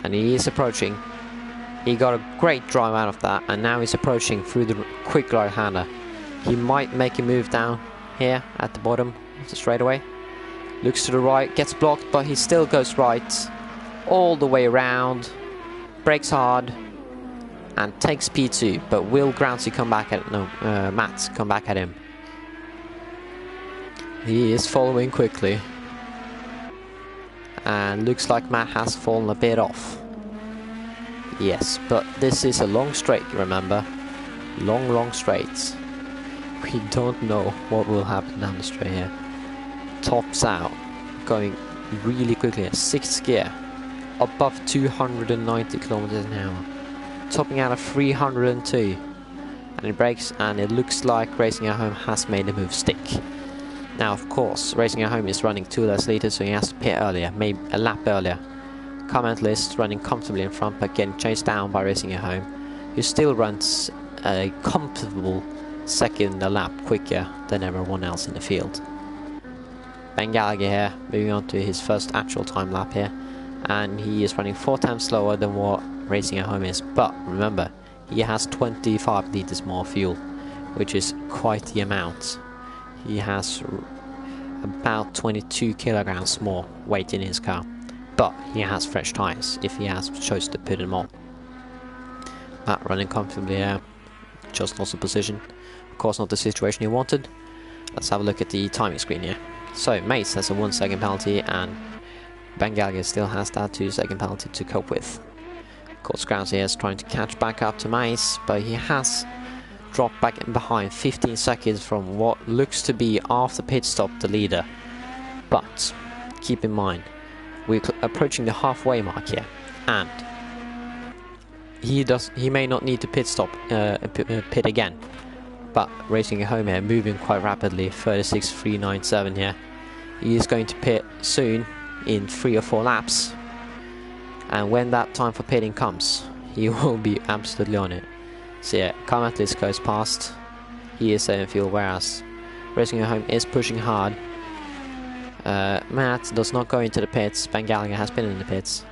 A: And he is approaching. He got a great drive out of that, and now he's approaching through the quick right-hander. He might make a move down here at the bottom of the straightaway. Looks to the right, gets blocked, but he still goes right all the way around, brakes hard, and takes P2. But will Groundsy come back at Matt come back at him? He is following quickly, and looks like Matt has fallen a bit off. Yes, but this is a long straight, remember? Long straights. We don't know what will happen down the straight here. Tops out, going really quickly at 6th gear, above 290 kilometers an hour. Topping out at 302. And it brakes, and it looks like Racing at Home has made the move stick. Now, of course, Racing at Home is running 2 less liters, so he has to pit earlier, maybe a lap earlier. Comment list running comfortably in front, but getting chased down by Racing at Home, who still runs a comfortable second a lap quicker than everyone else in the field. Ben Gallagher here, moving on to his first actual time lap here, and he is running 4 times slower than what Racing at Home is, but remember, he has 25 liters more fuel, which is quite the amount. He has about 22 kilograms more weight in his car. But he has fresh tyres if he has chosen to put them on. Matt running comfortably here, just lost the position. Of course, not the situation he wanted. Let's have a look at the timing screen here. So Mace has a 1 second penalty, and Ben Gallagher still has that 2 second penalty to cope with. Of course, Groundsy is trying to catch back up to Mace, but he has dropped back in behind 15 seconds from what looks to be after pit stop the leader. But keep in mind, we're approaching the halfway mark here, and he may not need to pit stop, pit again. But Racing at Home here, moving quite rapidly, 36.397 here. He is going to pit soon, in 3 or 4 laps, and when that time for pitting comes, he will be absolutely on it. So yeah, comment list goes past. He is saving fuel, whereas Racing at Home is pushing hard. Matt does not go into the pits. Ben Gallagher has been in the pits.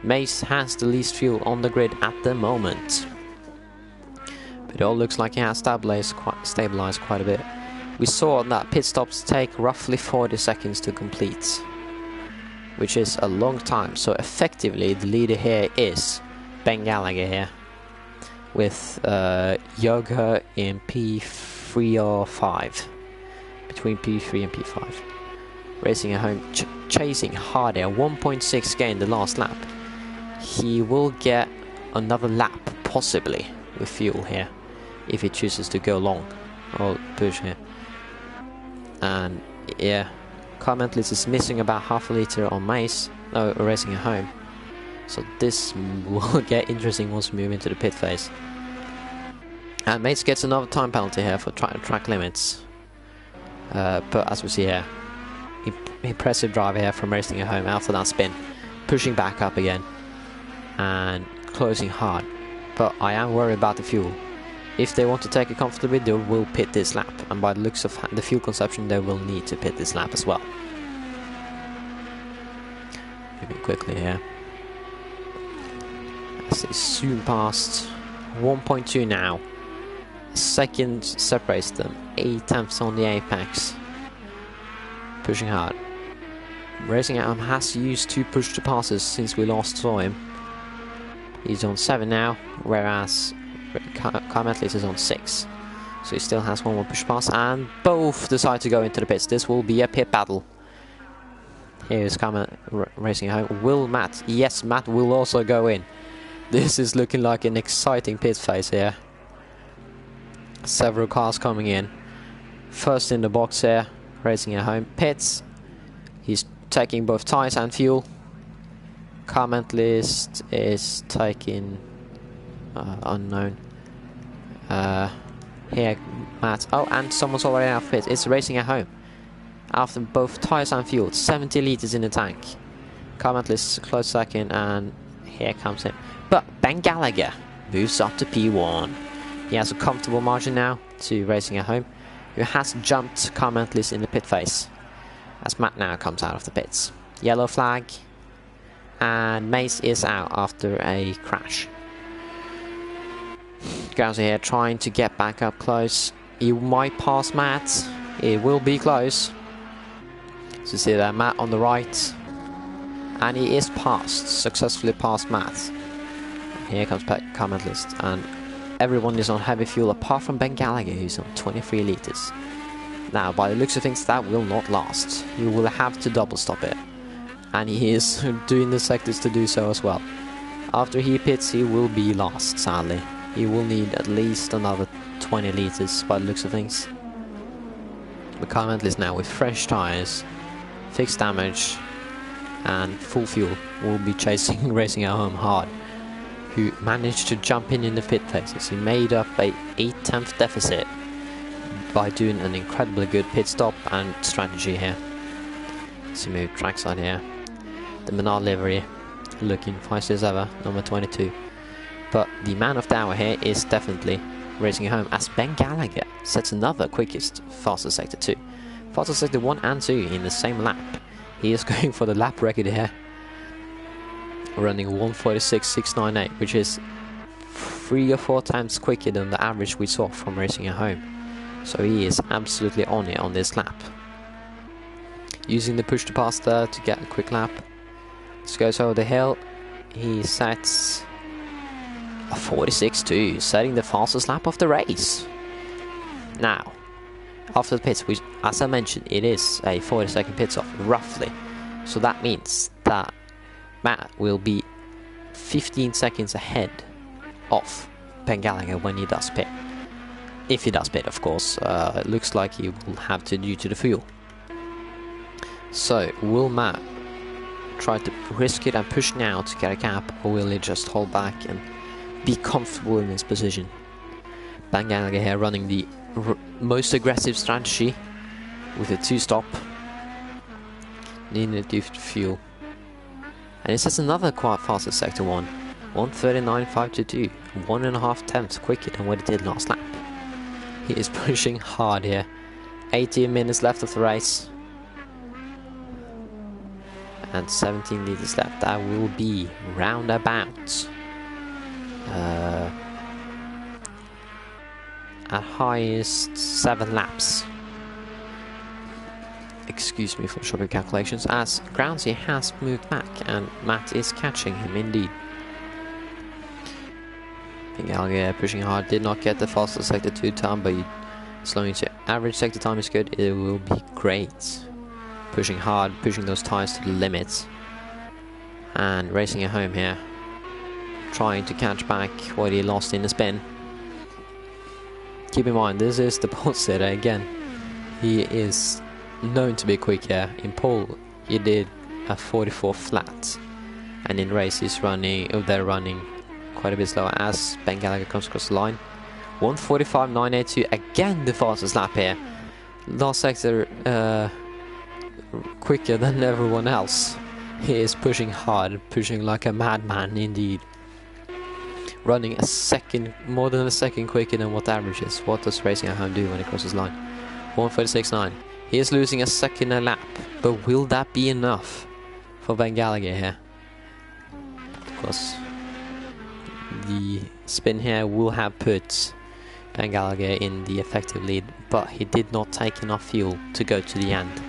A: Mace has the least fuel on the grid at the moment, but it all looks like he has stabilized quite a bit. We saw that pit stops take roughly 40 seconds to complete, which is a long time. So effectively the leader here is Ben Gallagher here, with Yoga in P3 or 5, between P3 and P5. Racing at Home chasing hard here, 1.6 gain the last lap. He will get another lap possibly with fuel here if he chooses to go long or push here. And yeah, comment list is missing about half a liter on Mace, no, Racing at Home. So this will get interesting once we move into the pit phase. And Mace gets another time penalty here for track limits. But as we see here, impressive drive here from Racing at Home after that spin, pushing back up again and closing hard. But I am worried about the fuel. If they want to take it comfortably, they will pit this lap, and by the looks of the fuel consumption, they will need to pit this lap as well. Moving quickly here, as they soon passed 1.2 now. A second separates them, 8 tenths on the apex. Pushing hard. Racing at Home has used 2 push to passes since we last saw him. He's on 7 now, whereas Carmetlis is on 6. So he still has 1 more push pass, and both decide to go into the pits. This will be a pit battle. Here's Racing at Home. Will Matt? Yes, Matt will also go in. This is looking like an exciting pit phase here. Several cars coming in. First in the box here, Racing at Home pits. He's taking both tyres and fuel. Comment list is taking unknown. Here, Matt. Oh, and someone's already out of pit. It's Racing at Home. After both tyres and fuel, 70 litres in the tank. Comment list close second, and here comes him. But Ben Gallagher moves up to P1. He has a comfortable margin now to Racing at Home, who has jumped Carmentless in the pit face, as Matt now comes out of the pits. Yellow flag, and Mace is out after a crash. Groundsy here trying to get back up close. He might pass Matt. It will be close. So you see that Matt on the right, and he is passed, successfully passed Matt. Here comes Carmentless, and everyone is on heavy fuel apart from Ben Gallagher, who's on 23 litres. Now, by the looks of things, that will not last. You will have to double stop it. And he is doing the sectors to do so as well. After he pits, he will be lost, sadly. He will need at least another 20 litres by the looks of things. But Carmentless now with fresh tyres, fixed damage, and full fuel will be chasing Racing at Home hard, who managed to jump in the pit faces. He made up a 8/10 deficit by doing an incredibly good pit stop and strategy here. So move trackside here. The Menard livery looking feisty as ever, number 22. But the man of the hour here is definitely Racing at Home, as Ben Gallagher sets another quickest fastest sector 2. Fastest sector 1 and 2 in the same lap. He is going for the lap record here, running 1:46.698, which is 3 or 4 times quicker than the average we saw from Racing at Home. So he is absolutely on it on this lap. Using the push to pass there to get a quick lap. This goes over the hill. He sets a 46.2, setting the fastest lap of the race. Now, after the pits, which, as I mentioned, it is a 40-second pit stop, roughly. So that means that Matt will be 15 seconds ahead of Ben Gallagher when he does pit. If he does pit, of course. It looks like he will have to due to the fuel. So, will Matt try to risk it and push now to get a gap, or will he just hold back and be comfortable in his position? Ben Gallagher here running the most aggressive strategy with a 2-stop. Needing to do fuel. And it says another quite faster sector 1. 1:39.522. 1.5 tenths quicker than what it did last lap. He is pushing hard here. 18 minutes left of the race. And 17 litres left. That will be roundabout. At highest 7 laps. Excuse me for short calculations, as Groundsy has moved back and Matt is catching him indeed. Gallagher pushing hard, did not get the fastest sector 2 time, but as long as your average sector time is good, it will be great. Pushing hard, pushing those tires to the limits. And Racing at Home here, trying to catch back what he lost in the spin. Keep in mind, this is the pole sitter again. He is known to be quick here. In pole, he did a 44 flat, and in race he's running. They're running quite a bit slower as Ben Gallagher comes across the line. 1:45.982, again the fastest lap here. Last sector quicker than everyone else. He is pushing hard, pushing like a madman indeed. Running a second, more than a second quicker than what the average is. What does Racing at Home do when it crosses line? 1:46.9. He is losing a second a lap, but will that be enough for Ben Gallagher here? Of course, the spin here will have put Ben Gallagher in the effective lead, but he did not take enough fuel to go to the end.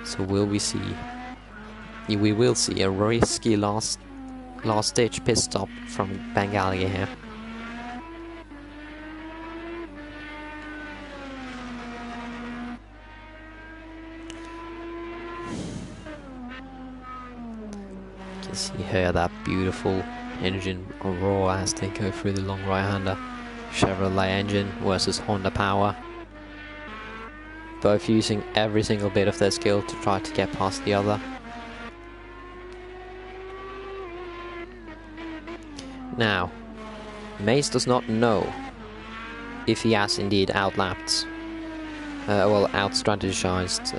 A: So will we see? We will see a risky last ditch pit stop from Ben Gallagher here. You can see here that beautiful engine roar as they go through the long right-hander. Chevrolet engine versus Honda power. Both using every single bit of their skill to try to get past the other. Now, Mace does not know if he has indeed outlapped, out-strategized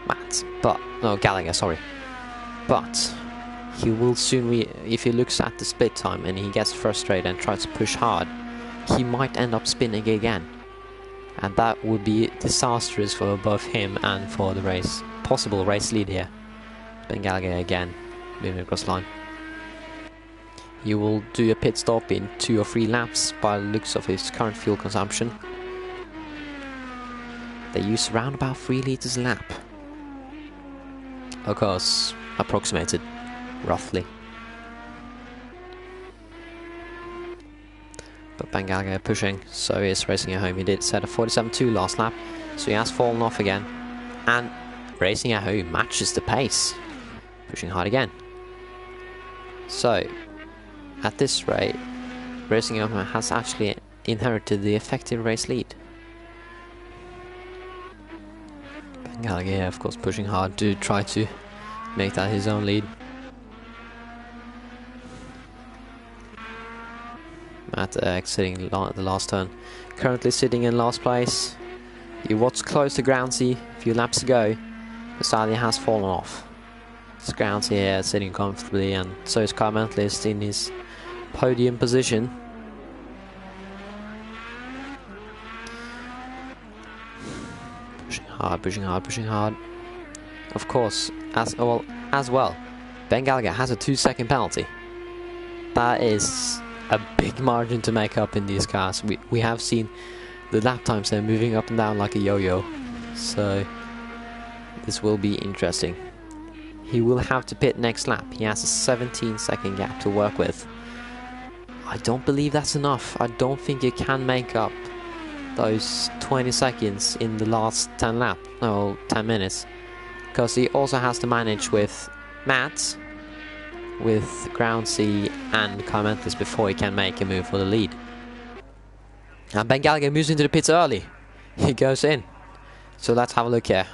A: Matt, but, no, Gallagher, sorry. But he will soon, if he looks at the split time and he gets frustrated and tries to push hard, he might end up spinning again. And that would be disastrous for both him and for the race. Possible race lead here. Ben Gallagher again, moving across the line. He will do a pit stop in 2 or 3 laps by the looks of his current fuel consumption. They use around about 3 liters a lap. Of course, approximated, roughly. But Ben Gallagher pushing, so he is racing at home. He did set a 47.2 last lap, so he has fallen off again. And racing at home matches the pace. Pushing hard again. So, at this rate, Racing at Home has actually inherited the effective race lead. Ben Gallagher, of course, pushing hard to try to make that his own lead. Matt exiting the last turn. Currently sitting in last place. He was close to Groundsy a few laps ago, but sadly has fallen off. It's Groundsy here sitting comfortably, and so is car mentalist in his podium position. Pushing hard, pushing hard, pushing hard. Of course, as well, Ben Gallagher has a 2-second penalty. That is a big margin to make up in these cars. We have seen the lap times there moving up and down like a yo-yo, so this will be interesting. He will have to pit next lap. He has a 17-second gap to work with. I don't believe that's enough. I don't think he can make up those 20 seconds in the last 10 minutes, because he also has to manage with Matt, with Groundsy and Carmentis before he can make a move for the lead. And Ben Gallagher moves into the pits early. He goes in. So let's have a look here.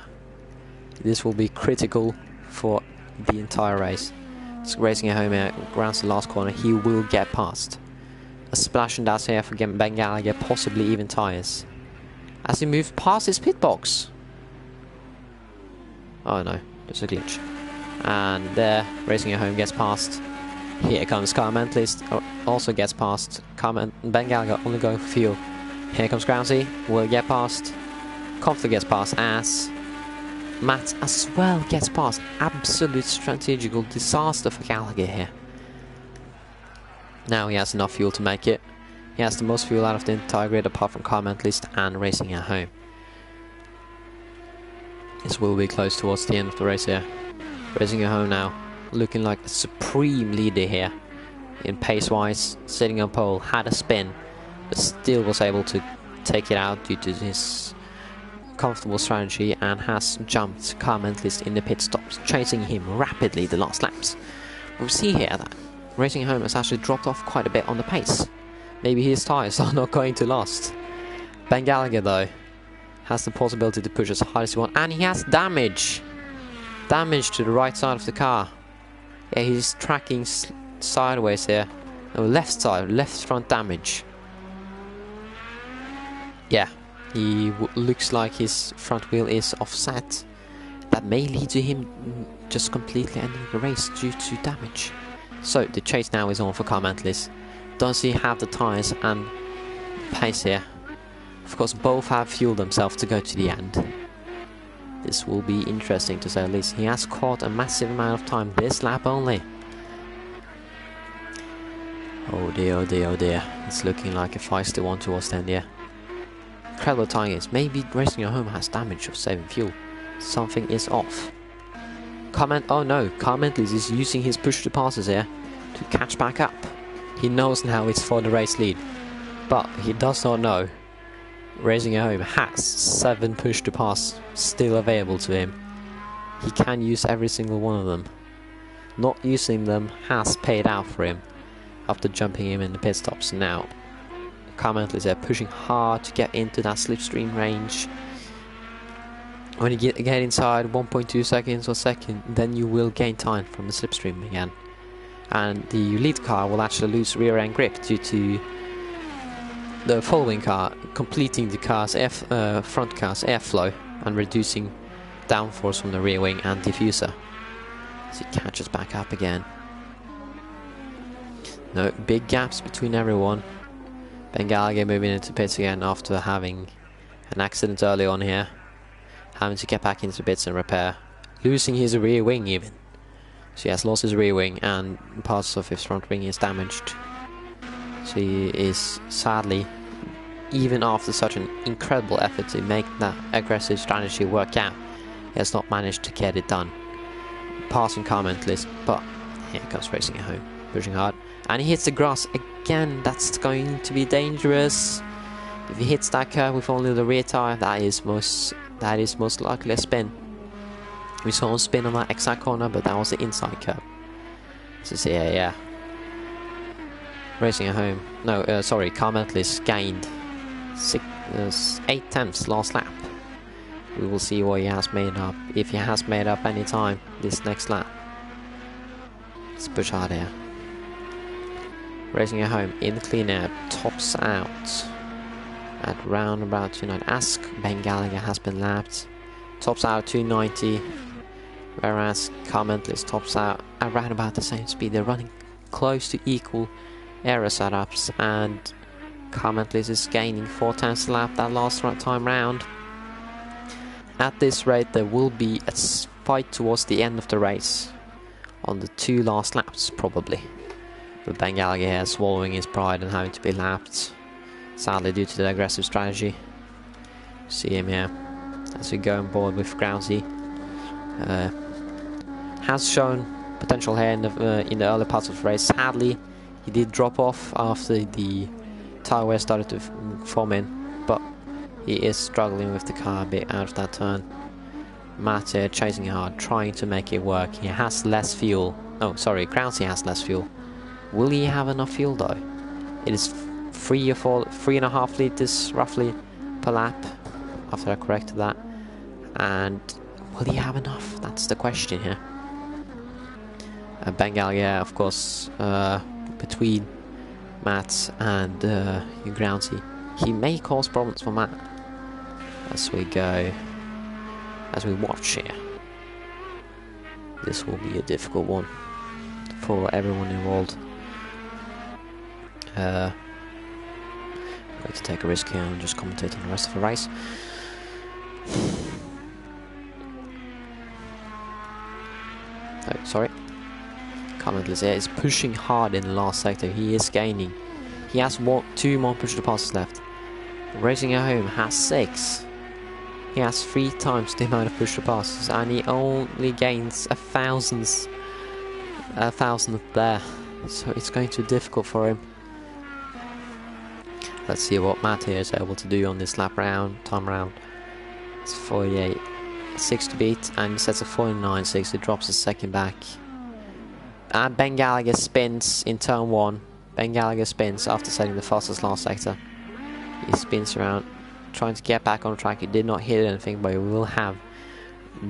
A: This will be critical for the entire race. It's racing at home here, rounds the last corner. He will get past. A splash and dash here for Ben Gallagher, possibly even tyres. As he moves past his pit box. Oh no, there's a glitch. And there, racing at home gets past. Here comes car mentalist, also gets past. Ben Gallagher only going for fuel. Here comes Groundsy, will get past. Comfort gets past as Matt as well gets past. Absolute strategical disaster for Gallagher here. Now he has enough fuel to make it. He has the most fuel out of the entire grid apart from car mentalist and racing at home. This will be close towards the end of the race here. Racing at home now, looking like a supreme leader here. In pace-wise, sitting on pole, had a spin, but still was able to take it out due to his comfortable strategy and has jumped car mentalist in the pit stops, chasing him rapidly the last laps. We see here that Racing at Home has actually dropped off quite a bit on the pace. Maybe his tyres are not going to last. Ben Gallagher though has the possibility to push as hard as he wants, and he has damage. Damage to the right side of the car. Yeah, he's tracking sideways here. No, left side, left front damage. Yeah, he looks like his front wheel is offset. That may lead to him just completely ending the race due to damage. So the chase now is on for car mentalist. Does he have the tyres and pace here? Of course, both have fueled themselves to go to the end. This will be interesting to say the least. He has caught a massive amount of time this lap only. Oh dear, oh dear, oh dear. It's looking like a feisty one towards the end here. Incredible tyres. Maybe Racing at Home has damage of saving fuel. Something is off. Oh no, car mentalist is using his push to passes here to catch back up. He knows now it's for the race lead, but he does not know Racing at Home has 7 push to pass still available to him. He can use every single one of them. Not using them has paid out for him after jumping him in the pit stops. Now car mentalist there pushing hard to get into that slipstream range. When you get inside 1.2 seconds or second, then you will gain time from the slipstream again. And the lead car will actually lose rear end grip due to the following car completing the car's front car's airflow and reducing downforce from the rear wing and diffuser. So he catches back up again. No big gaps between everyone. Ben Gallagher moving into pits again after having an accident early on here. Having to get back into pits and repair. Losing his rear wing even. So he has lost his rear wing and parts of his front wing is damaged. So he is sadly, even after such an incredible effort to make that aggressive strategy work out, he has not managed to get it done. Passing comment list, but here comes racing at home, pushing hard. And he hits the grass again. That's going to be dangerous. If he hits that curve with only the rear tire, that is most likely a spin. We saw him spin on that exact corner, but that was the inside curve. So yeah. Racing at home. No, sorry, Carmentless gained 8 tenths last lap. We will see what he has made up, if he has made up any time this next lap. Let's push hard here. Racing at home in the clean air, tops out at round about 290. As Ben Gallagher has been lapped, tops out at 290, whereas Carmentless tops out around about the same speed. They're running close to equal aero setups, and Carmentless is gaining 4 tenths a lap that last time round. At this rate, there will be a fight towards the end of the race on the 2 last laps, probably. But Ben Gallagher here swallowing his pride and having to be lapped, sadly due to the aggressive strategy. See him here as we go on board with Groundsy. Has shown potential here in the early parts of the race. Sadly, he did drop off after the tire wear started to form in, but he is struggling with the car a bit out of that turn. Matt here chasing hard, trying to make it work. He has less fuel. Oh, sorry, Groundsy has less fuel. Will he have enough fuel though? It is 3.5 liters roughly per lap, after I corrected that. And will he have enough? That's the question here. Ben Gallagher, of course, between Matt and Groundsy, he may cause problems for Matt as we watch here. This will be a difficult one for everyone involved. Going to take a risk here and just commentate on the rest of the race. Oh, sorry. Carmentless here is pushing hard in the last sector. He is gaining. He has 2 more push to passes left. Racing at home has 6. He has 3 times the amount of push to passes, and he only gains a thousandth there. So it's going to be difficult for him. Let's see what Matt here is able to do on this time round. It's 48.6 to beat, and he sets a 49.6. He drops a second back. And Ben Gallagher spins in turn 1. Ben Gallagher spins after setting the fastest last sector. He spins around, trying to get back on track. He did not hit anything, but he will have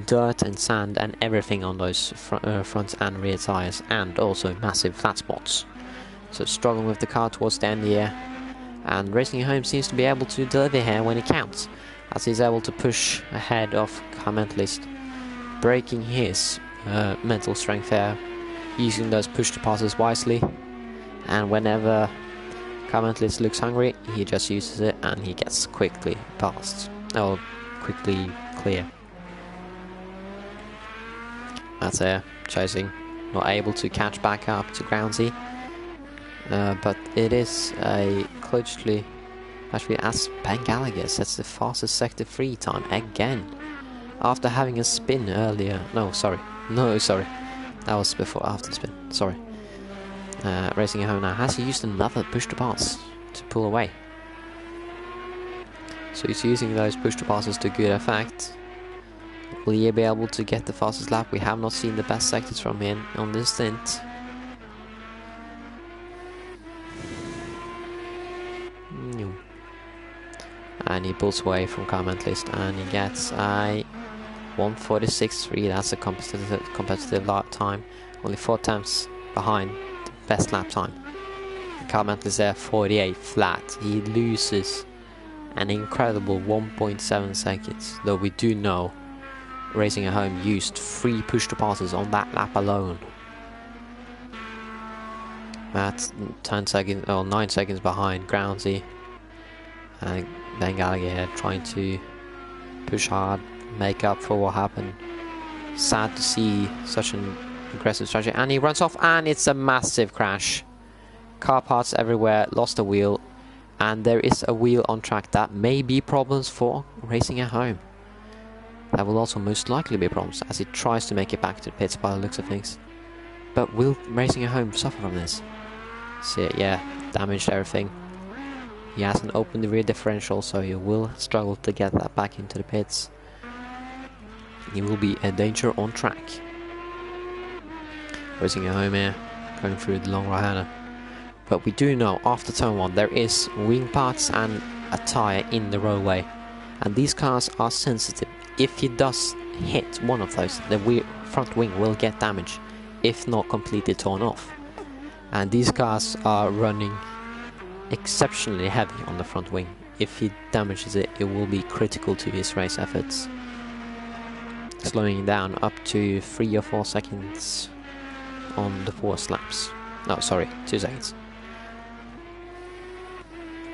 A: dirt and sand and everything on those front and rear tires, and also massive flat spots. So struggling with the car towards the end here. And Racing Home seems to be able to deliver here when it counts, as he's able to push ahead of Carmentless, breaking his mental strength there, using those push to passes wisely. And whenever Carmentless looks hungry, he just uses it and he gets quickly past, or quickly clear. That's chasing, not able to catch back up to Groundsy. But it is a closely, actually, as Ben Gallagher sets the fastest sector 3 time again, after having a spin earlier. No, sorry, that was after the spin. Sorry. Racing at home now has used another push to pass to pull away. So he's using those push to passes to good effect. Will he be able to get the fastest lap? We have not seen the best sectors from him on this stint. And he pulls away from Carmentless and he gets a 1:46.3. That's a competitive lap time, only 4 tenths behind the best lap time. Carmentless there 48 flat. He loses an incredible 1.7 seconds, though we do know Racing at Home used 3 push to passes on that lap alone. Matt 10 seconds, or 9 seconds behind Groundsy. And Ben Gallagher here trying to push hard, make up for what happened. Sad to see such an aggressive strategy. And he runs off, and it's a massive crash. Car parts everywhere, lost a wheel. And there is a wheel on track. That may be problems for Racing at Home. That will also most likely be problems as he tries to make it back to the pits by the looks of things. But will Racing at Home suffer from this? See, yeah, damaged everything. He hasn't opened the rear differential, so he will struggle to get that back into the pits. He will be a danger on track. Racing at Home here, going through the long right-hander. But we do know after turn 1 there is wing parts and a tyre in the roadway. And these cars are sensitive. If he does hit one of those, the front wing will get damaged, if not completely torn off. And these cars are running exceptionally heavy on the front wing. If he damages it, it will be critical to his race efforts. Slowing down up to 3 or 4 seconds on the 4 laps. No, sorry, 2 seconds.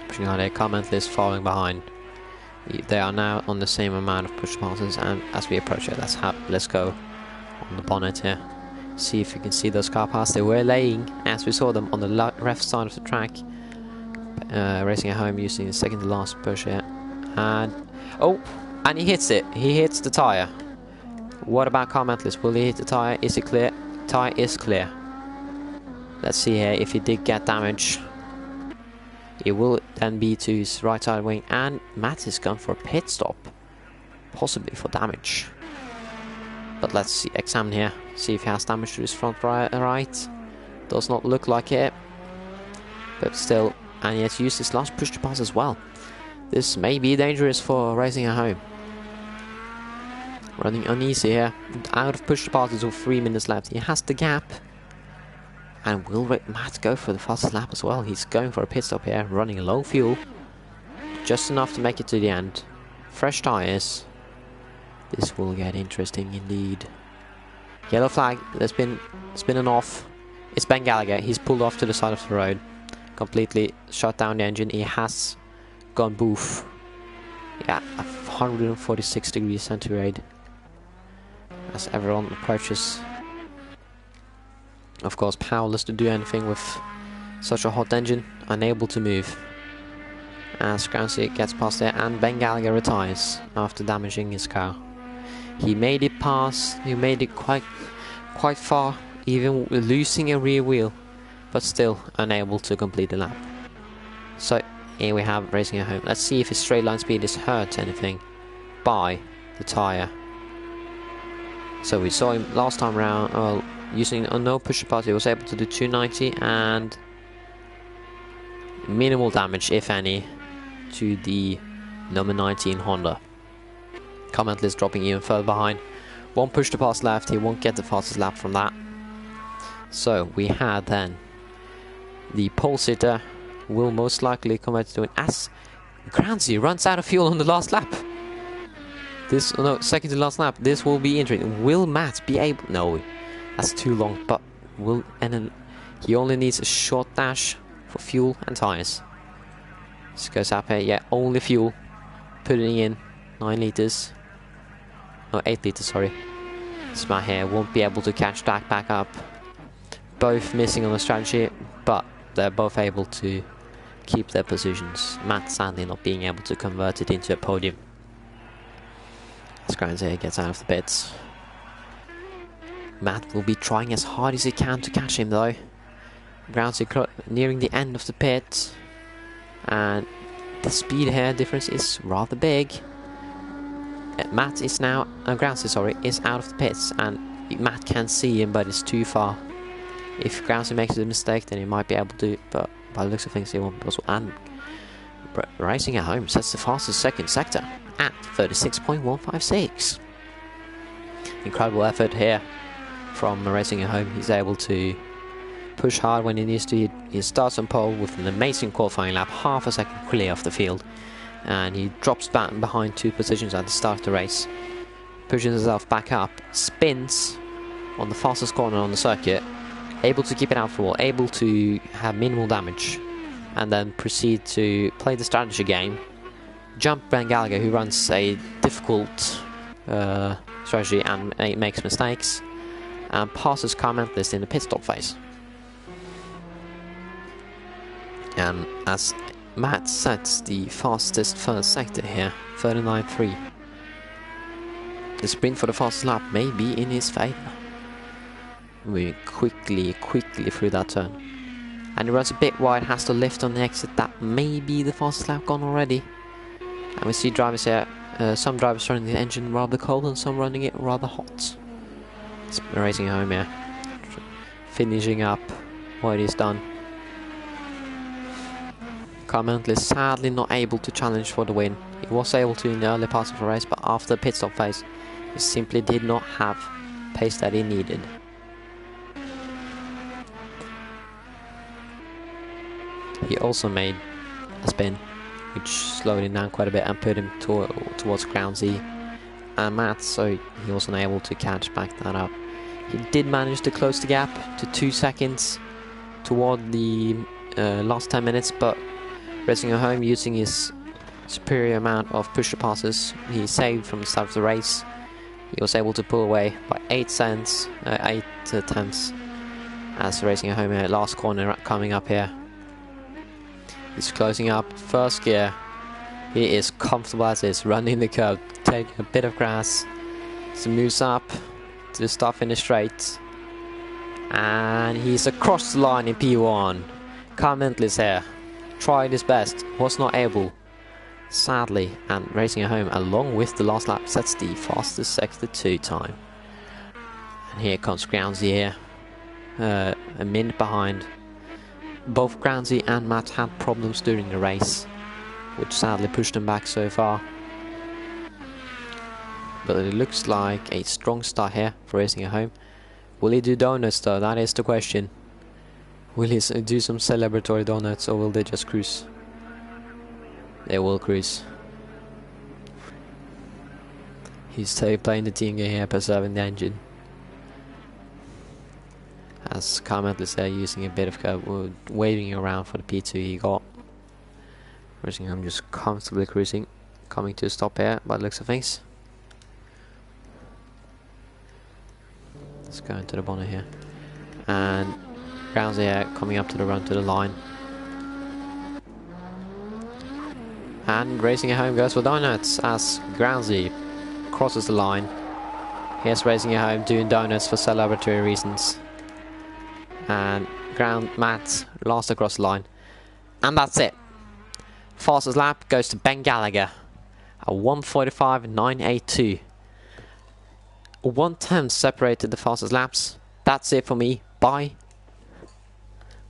A: Pushing on their comment list, following behind. They are now on the same amount of push passes, and as we approach it, let's go on the bonnet here. See if you can see those car parts. They were laying, as we saw them, on the left side of the track. Racing at Home using the second to last push here. And and he hits it. He hits the tyre. What about car mentalist? Will he hit the tyre? Is it clear? Tyre is clear. Let's see here if he did get damage. It will then be to his right side wing, and Matt is gone for a pit stop, possibly for damage. But let's see, examine here, see if he has damage to his front right. Does not look like it, but still, and he has used his last push to pass as well. This may be dangerous for Racing at Home. Running uneasy here, out of push to passes with 3 minutes left. He has the gap. And will Matt go for the fastest lap as well? He's going for a pit stop here, running low fuel. Just enough to make it to the end. Fresh tyres. This will get interesting indeed. Yellow flag, there's been spinning off. It's Ben Gallagher, he's pulled off to the side of the road. Completely shut down the engine, he has gone boof. Yeah, 146 degrees centigrade. As everyone approaches. Of course, powerless to do anything with such a hot engine, unable to move. As Groundsy gets past there, and Ben Gallagher retires after damaging his car. He made it past, he made it quite far, even losing a rear wheel, but still unable to complete the lap. So here we have Racing at Home. Let's see if his straight line speed is hurt anything by the tyre. So we saw him last time round, well, using a no push apart, he was able to do 290 and minimal damage, if any, to the number 19 Honda. Comment list dropping even further behind. 1 push to pass left, he won't get the fastest lap from that. So we had then the pole sitter will most likely come out to an as Groundsy runs out of fuel on the last lap. This, no, second to last lap. This will be interesting. Will Matt be able? No, that's too long. But will, and then he only needs a short dash for fuel and tires. This goes up here. Yeah, only fuel. Putting in 9 liters. No, 8 liters. Sorry. This man here won't be able to catch that back up. Both missing on the strategy, but they're both able to keep their positions. Matt sadly not being able to convert it into a podium. As Groundsy gets out of the pits. Matt will be trying as hard as he can to catch him though. Groundsy nearing the end of the pit. And the speed here difference is rather big. Matt is now, Groundsy, sorry, is out of the pits. And Matt can see him, but it's too far. If Groundsy makes a mistake, then he might be able to do it, but by the looks of things, he won't be possible. And Racing at Home sets the fastest second sector at 36.156. Incredible effort here from Racing at Home. He's able to push hard when he needs to. He starts on pole with an amazing qualifying lap, half a second clear off the field, and he drops back behind 2 positions at the start of the race, pushes himself back up, spins on the fastest corner on the circuit, able to keep it out for a while, able to have minimal damage, and then proceed to play the strategy game, jump Ben Gallagher, who runs a difficult strategy and makes mistakes, and passes comment list in the pit stop phase. And as Matt sets the fastest first sector here, 39.3, the sprint for the fastest lap may be in his favour. Moving quickly through that turn. And he runs a bit wide, has to lift on the exit. That may be the fastest lap gone already. And we see drivers here, some drivers running the engine rather cold and some running it rather hot. It's racing home here. Finishing up what he's done. Carmentle is sadly not able to challenge for the win. He was able to in the early parts of the race, but after the pit stop phase, he simply did not have pace that he needed. He also made a spin, which slowed him down quite a bit and put him towards Groundsy and Matt, so he wasn't able to catch back that up. He did manage to close the gap to 2 seconds toward the last 10 minutes, but racing home using his superior amount of pusher passes, he saved from the start of the race. He was able to pull away by 8 tenths as racing home here, last corner coming up here. He's closing up first gear. He is comfortable as is, running the curve, taking a bit of grass. So moves up to stop in the straight. And he's across the line in P1. Carmentle is here. Tried his best, was not able. Sadly, and racing home along with the last lap sets the fastest sector 2 time. And here comes Groundsy here. A minute behind. Both Groundsy and Matt had problems during the race, which sadly pushed them back so far. But it looks like a strong start here for racing at home. Will he do donuts though? That is the question. Will he do some celebratory donuts or will they just cruise? They will cruise. He's playing the team game here, preserving the engine. As Carmentle is there using a bit of curve, waving around for the P2 he got. Racing home just comfortably cruising, coming to a stop here by the looks of things. Let's go into the bonnet here. And Groundsy here coming up to the run to the line. And racing at home goes for donuts as Groundsy crosses the line. Here's racing at home doing donuts for celebratory reasons. And Matt last across the line. And that's it. Fastest lap goes to Ben Gallagher. A 1:45.982. 1 tenth separated the fastest laps. That's it for me. Bye.